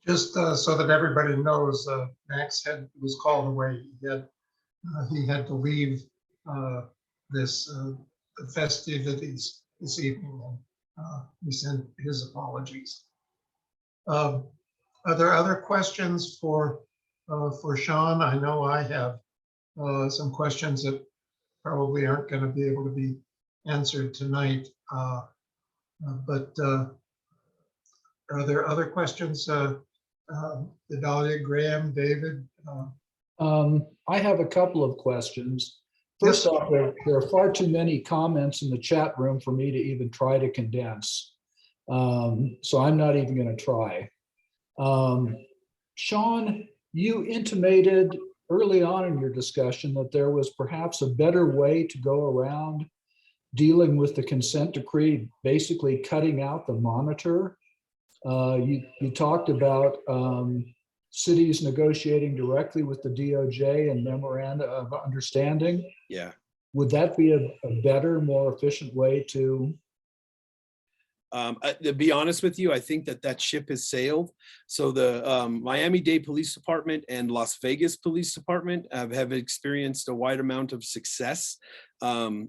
Speaker 1: Just so that everybody knows, Max was called away. He had to leave this festivities this evening, and we send his apologies. Are there other questions for Shawn? I know I have some questions that probably aren't going to be able to be answered tonight, but are there other questions? Vidalia, Graham, David?
Speaker 2: I have a couple of questions. First off, there are far too many comments in the chat room for me to even try to condense. So I'm not even going to try. Shawn, you intimated early on in your discussion that there was perhaps a better way to go around dealing with the consent decree, basically cutting out the monitor. You talked about cities negotiating directly with the DOJ and memoranda of understanding.
Speaker 8: Yeah.
Speaker 2: would that be a better, more efficient way to?
Speaker 8: To be honest with you, I think that ship has sailed. So the Miami-Dade Police Department and Las Vegas Police Department have experienced a wide amount of success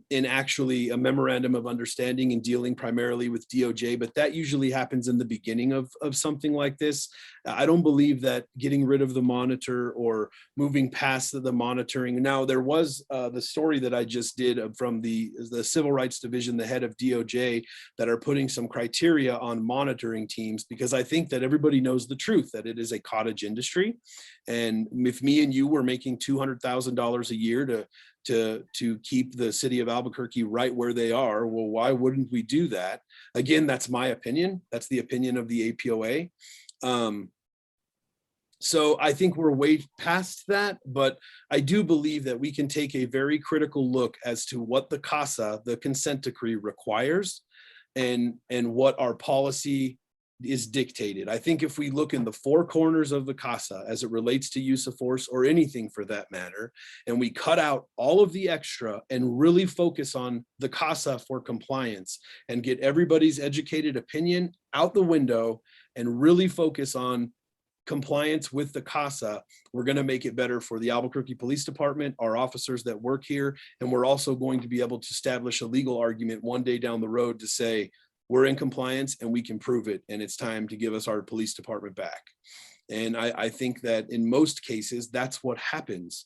Speaker 8: in actually a memorandum of understanding and dealing primarily with DOJ, but that usually happens in the beginning of something like this. I don't believe that getting rid of the monitor or moving past the monitoring. Now, there was the story that I just did from the Civil Rights Division, the head of DOJ, that are putting some criteria on monitoring teams, because I think that everybody knows the truth, that it is a cottage industry. And if me and you were making $200,000 a year to keep the city of Albuquerque right where they are, well, why wouldn't we do that? Again, that's my opinion. That's the opinion of the APOA. So I think we're way past that, but I do believe that we can take a very critical look as to what the CASA, the consent decree, requires, and what our policy is dictated. I think if we look in the four corners of the CASA as it relates to use of force, or anything for that matter, and we cut out all of the extra and really focus on the CASA for compliance and get everybody's educated opinion out the window and really focus on compliance with the CASA, we're going to make it better for the Albuquerque Police Department, our officers that work here, and we're also going to be able to establish a legal argument one day down the road to say we're in compliance and we can prove it, and it's time to give us our police department back. And I think that in most cases, that's what happens.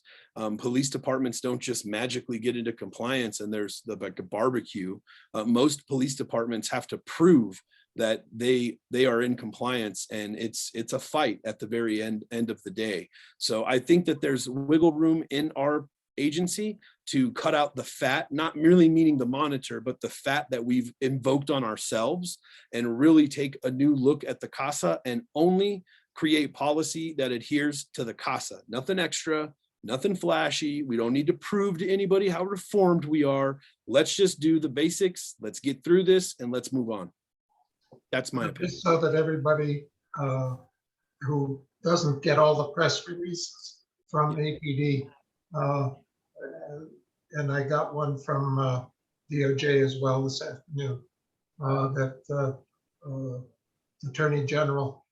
Speaker 8: Police departments don't just magically get into compliance and there's like a barbecue. Most police departments have to prove that they are in compliance, and it's a fight at the very end of the day. So I think that there's wiggle room in our agency to cut out the fat, not merely meaning the monitor, but the fat that we've invoked on ourselves, and really take a new look at the CASA and only create policy that adheres to the CASA. Nothing extra, nothing flashy. We don't need to prove to anybody how reformed we are. Let's just do the basics. Let's get through this and let's move on. That's my opinion.
Speaker 1: Just so that everybody who doesn't get all the press releases from APD, and I got one from DOJ as well this afternoon, that Attorney General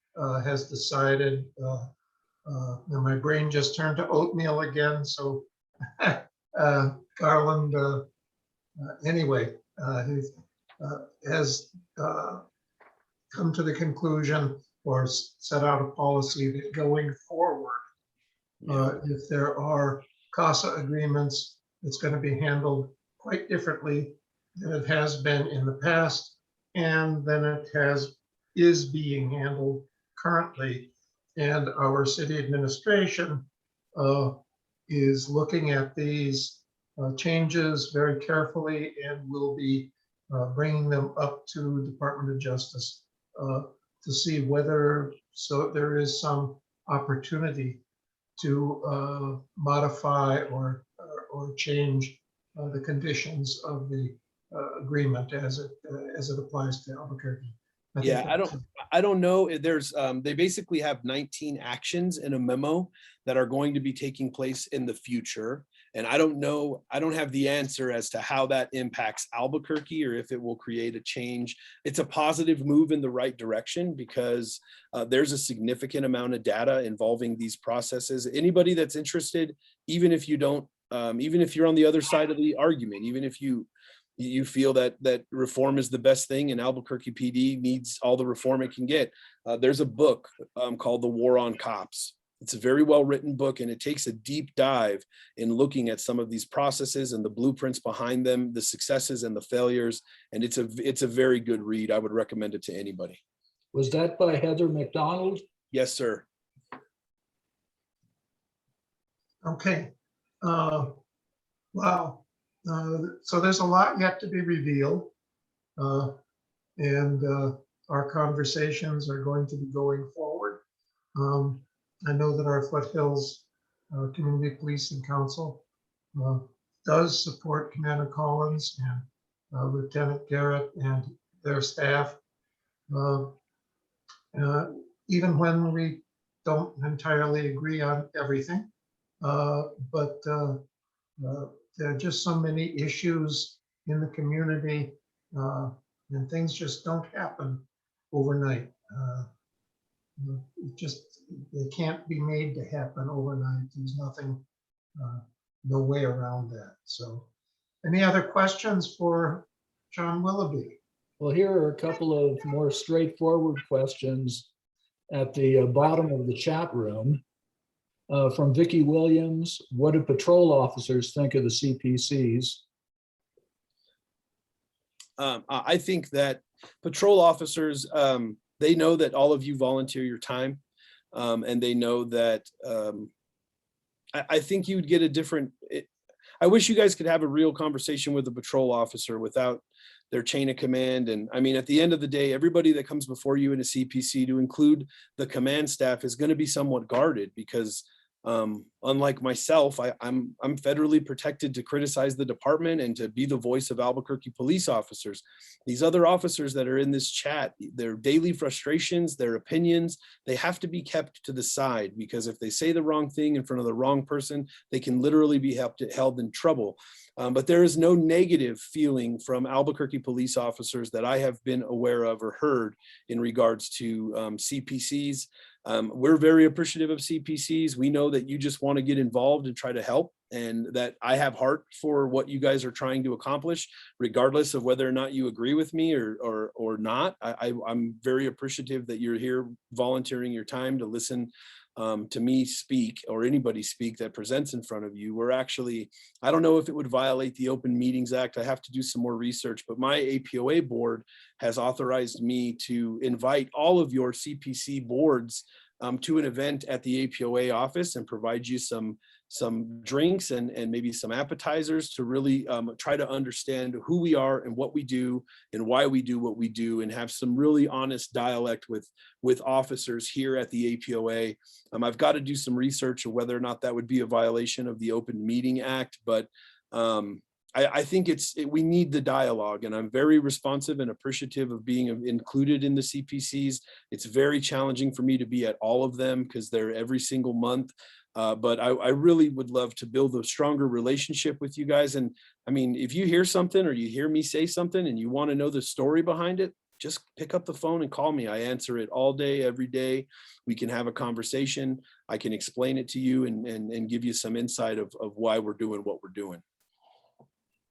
Speaker 1: has decided, and my brain just turned to oatmeal again, so Garland, anyway, he has come to the conclusion or set out a policy that going forward, if there are CASA agreements, it's going to be handled quite differently than it has been in the past, and than it is being handled currently. And our city administration is looking at these changes very carefully, and will be bringing them up to Department of Justice to see whether there is some opportunity to modify or change the conditions of the agreement as it applies to Albuquerque.
Speaker 8: I don't know. There's they basically have 19 actions in a memo that are going to be taking place in the future. And I don't know, I don't have the answer as to how that impacts Albuquerque or if it will create a change. It's a positive move in the right direction, because there's a significant amount of data involving these processes. Anybody that's interested, even if you don't, even if you're on the other side of the argument, even if you feel that reform is the best thing and Albuquerque PD needs all the reform it can get, there's a book called The War on Cops. It's a very well-written book, and it takes a deep dive in looking at some of these processes and the blueprints behind them, the successes and the failures. And it's a very good read. I would recommend it to anybody.
Speaker 2: Was that by Heather McDonald?
Speaker 8: Yes, sir.
Speaker 1: Okay. Wow. So there's a lot yet to be revealed. And our conversations are going to be going forward. I know that our Foothills Community Policing Council does support Commander Collins and Lieutenant Garrett and their staff, even when we don't entirely agree on everything. But there are just so many issues in the community, and things just don't happen overnight. They can't be made to happen overnight. There's nothing, no way around that. So, any other questions for John Willoughby?
Speaker 2: Well, here are a couple of more straightforward questions at the bottom of the chat room. From Vicki Williams, what do patrol officers think of the CPCs?
Speaker 8: I think that patrol officers, they know that all of you volunteer your time, and they know that I think you'd get a different, I wish you guys could have a real conversation with a patrol officer without their chain of command. And I mean, at the end of the day, everybody that comes before you in a CPC, to include the command staff, is going to be somewhat guarded because unlike myself, I'm federally protected to criticize the department and to be the voice of Albuquerque police officers. These other officers that are in this chat, their daily frustrations, their opinions, they have to be kept to the side, because if they say the wrong thing in front of the wrong person, they can literally be held in trouble. But there is no negative feeling from Albuquerque police officers that I have been aware of or heard in regards to CPCs. We're very appreciative of CPCs. We know that you just want to get involved and try to help, and that I have heart for what you guys are trying to accomplish, regardless of whether or not you agree with me or not. I'm very appreciative that you're here volunteering your time to listen to me speak, or anybody speak that presents in front of you. We're actually, I don't know if it would violate the Open Meetings Act. I have to do some more research, but my APOA board has authorized me to invite all of your CPC boards to an event at the APOA office and provide you some drinks and maybe some appetizers to really try to understand who we are and what we do and why we do what we do, and have some really honest dialect with officers here at the APOA. I've got to do some research of whether or not that would be a violation of the Open Meeting Act, but I think we need the dialogue, and I'm very responsive and appreciative of being included in the CPCs. It's very challenging for me to be at all of them because they're every single month. But I really would love to build a stronger relationship with you guys. And I mean, if you hear something or you hear me say something and you want to know the story behind it, just pick up the phone and call me. I answer it all day, every day. We can have a conversation. I can explain it to you and give you some insight of why we're doing what we're doing.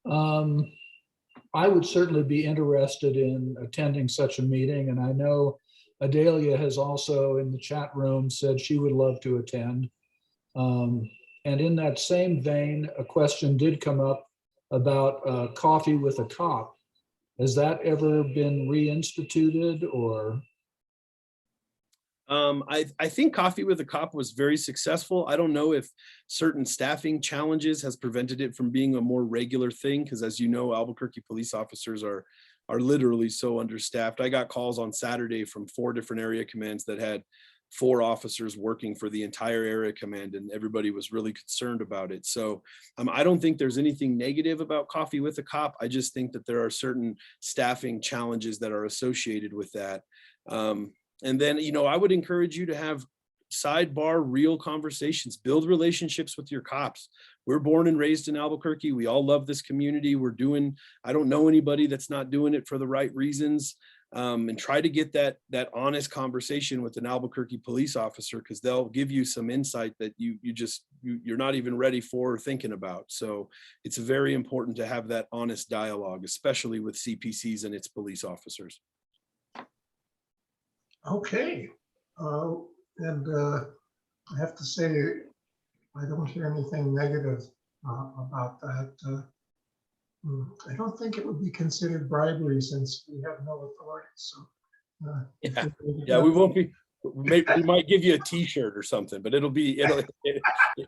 Speaker 2: I would certainly be interested in attending such a meeting, and I know Adelia has also in the chat room said she would love to attend. And in that same vein, a question did come up about coffee with a cop. Has that ever been reinstituted, or?
Speaker 8: I think Coffee with a Cop was very successful. I don't know if certain staffing challenges has prevented it from being a more regular thing, because as you know, Albuquerque police officers are literally so understaffed. I got calls on Saturday from 4 different area commands that had 4 officers working for the entire area command, and everybody was really concerned about it. So I don't think there's anything negative about Coffee with a Cop. I just think that there are certain staffing challenges that are associated with that. And then, I would encourage you to have sidebar real conversations, build relationships with your cops. We're born and raised in Albuquerque. We all love this community. I don't know anybody that's not doing it for the right reasons. And try to get that honest conversation with an Albuquerque police officer, because they'll give you some insight that you're not even ready for or thinking about. So it's very important to have that honest dialogue, especially with CPCs and its police officers.
Speaker 1: Okay, and I have to say, I don't hear anything negative about that. I don't think it would be considered bribery since we have no authority. So
Speaker 8: yeah, we won't be. Maybe we might give you a T-shirt or something, but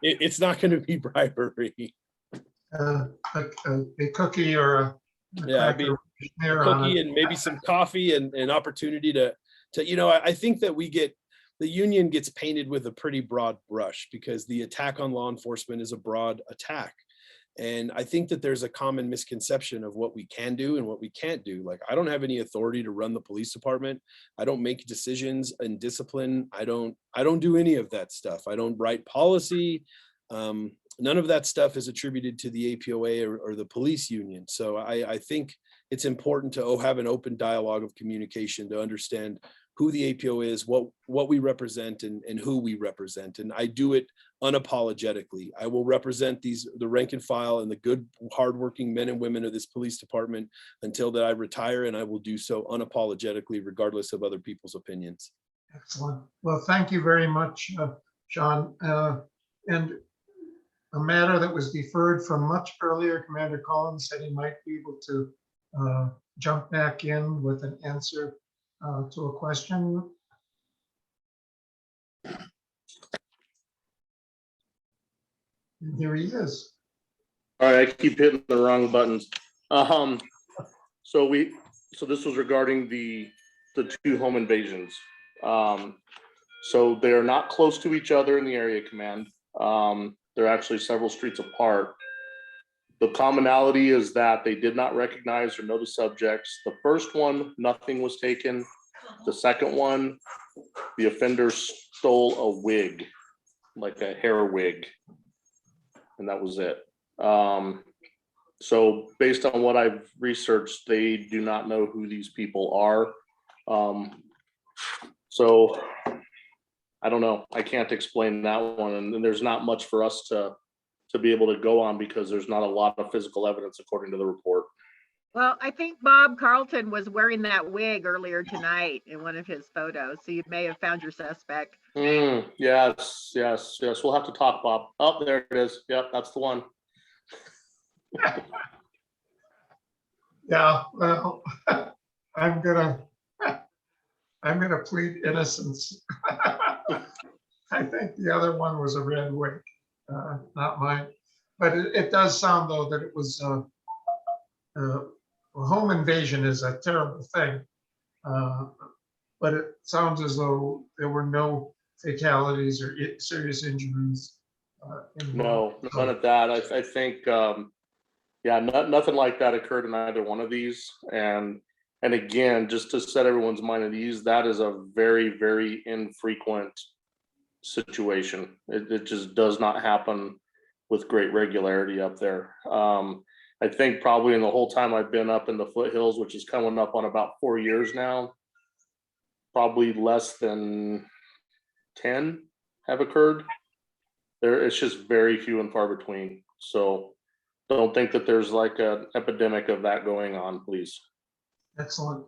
Speaker 8: it's not going to be bribery.
Speaker 1: A cookie or a
Speaker 8: cookie and maybe some coffee and an opportunity to I think that the union gets painted with a pretty broad brush, because the attack on law enforcement is a broad attack. And I think that there's a common misconception of what we can do and what we can't do. Like, I don't have any authority to run the police department. I don't make decisions and discipline. I don't do any of that stuff. I don't write policy. None of that stuff is attributed to the APOA or the police union. So I think it's important to have an open dialogue of communication to understand who the APO is, what we represent, and who we represent. And I do it unapologetically. I will represent the rank and file and the good, hardworking men and women of this police department until that I retire, and I will do so unapologetically, regardless of other people's opinions.
Speaker 1: Excellent. Well, thank you very much, Shawn. And a matter that was deferred from much earlier, Commander Collins said he might be able to jump back in with an answer to a question. And here he is.
Speaker 6: All right, I keep hitting the wrong buttons. So this was regarding the two home invasions. So they're not close to each other in the area command. They're actually several streets apart. The commonality is that they did not recognize or know the subjects. The first one, nothing was taken. The second one, the offender stole a wig, like a hair wig, and that was it. So based on what I've researched, they do not know who these people are. So I don't know. I can't explain that one, and there's not much for us to be able to go on because there's not a lot of physical evidence according to the report.
Speaker 5: Well, I think Bob Carlton was wearing that wig earlier tonight in one of his photos, so you may have found your suspect.
Speaker 6: Yes. We'll have to talk, Bob. Oh, there it is. Yep, that's the one.
Speaker 1: Yeah, well, I'm gonna plead innocence. I think the other one was a red wig, not mine. But it does sound though that it was a home invasion is a terrible thing. But it sounds as though there were no fatalities or serious injuries.
Speaker 6: No, none of that. I think, nothing like that occurred in either one of these. And again, just to set everyone's mind at ease, that is a very, very infrequent situation. It just does not happen with great regularity up there. I think probably in the whole time I've been up in the Foothills, which is coming up on about 4 years now, probably less than 10 have occurred. It's just very few and far between. So don't think that there's like an epidemic of that going on, please.
Speaker 1: Excellent.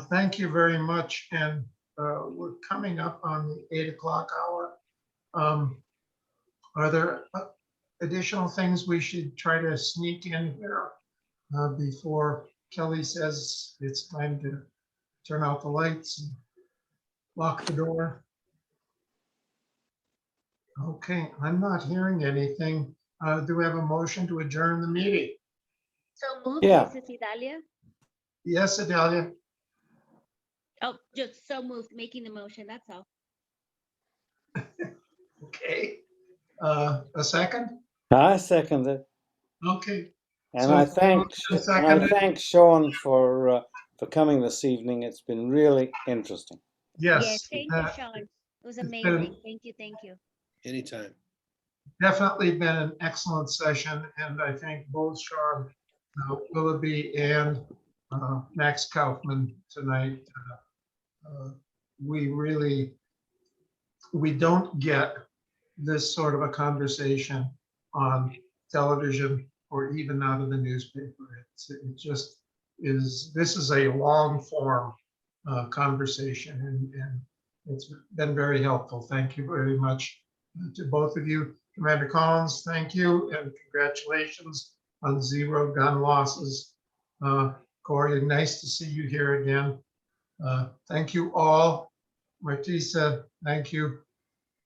Speaker 1: Thank you very much. And we're coming up on the 8 o'clock hour. Are there additional things we should try to sneak in here before Kelly says it's time to turn out the lights and lock the door? Okay, I'm not hearing anything. Do we have a motion to adjourn the meeting?
Speaker 4: So moved,
Speaker 3: Yeah.
Speaker 4: this is Idalia.
Speaker 1: Yes, Adelia.
Speaker 4: Oh, just so moved, making the motion, that's all.
Speaker 1: Okay. A second?
Speaker 3: I second it.
Speaker 1: Okay.
Speaker 3: And
Speaker 1: So
Speaker 3: I
Speaker 1: it's
Speaker 3: thank
Speaker 1: moved and seconded.
Speaker 3: Shawn for coming this evening. It's been really interesting.
Speaker 1: Yes.
Speaker 4: Thank you, Shawn. It was
Speaker 1: been-
Speaker 4: amazing. Thank you.
Speaker 8: Anytime.
Speaker 1: Definitely been an excellent session, and I thank both Shawn Willoughby and Max Kauffman tonight. We don't get this sort of a conversation on television or even out of the newspaper. It just is, this is a long form conversation, and it's been very helpful. Thank you very much to both of you. Commander Collins, thank you, and congratulations on 0 gun losses. Corey, nice to see you here again. Thank you all. Martisa, thank you.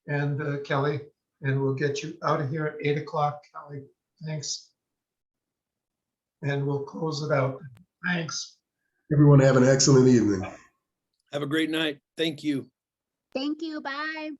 Speaker 1: And Kelly, and we'll get you out of here at 8 o'clock, Kelly. Thanks. And we'll close it out. Thanks.
Speaker 10: Everyone have an excellent evening.
Speaker 8: Have a great night. Thank you.
Speaker 4: Thank you, bye.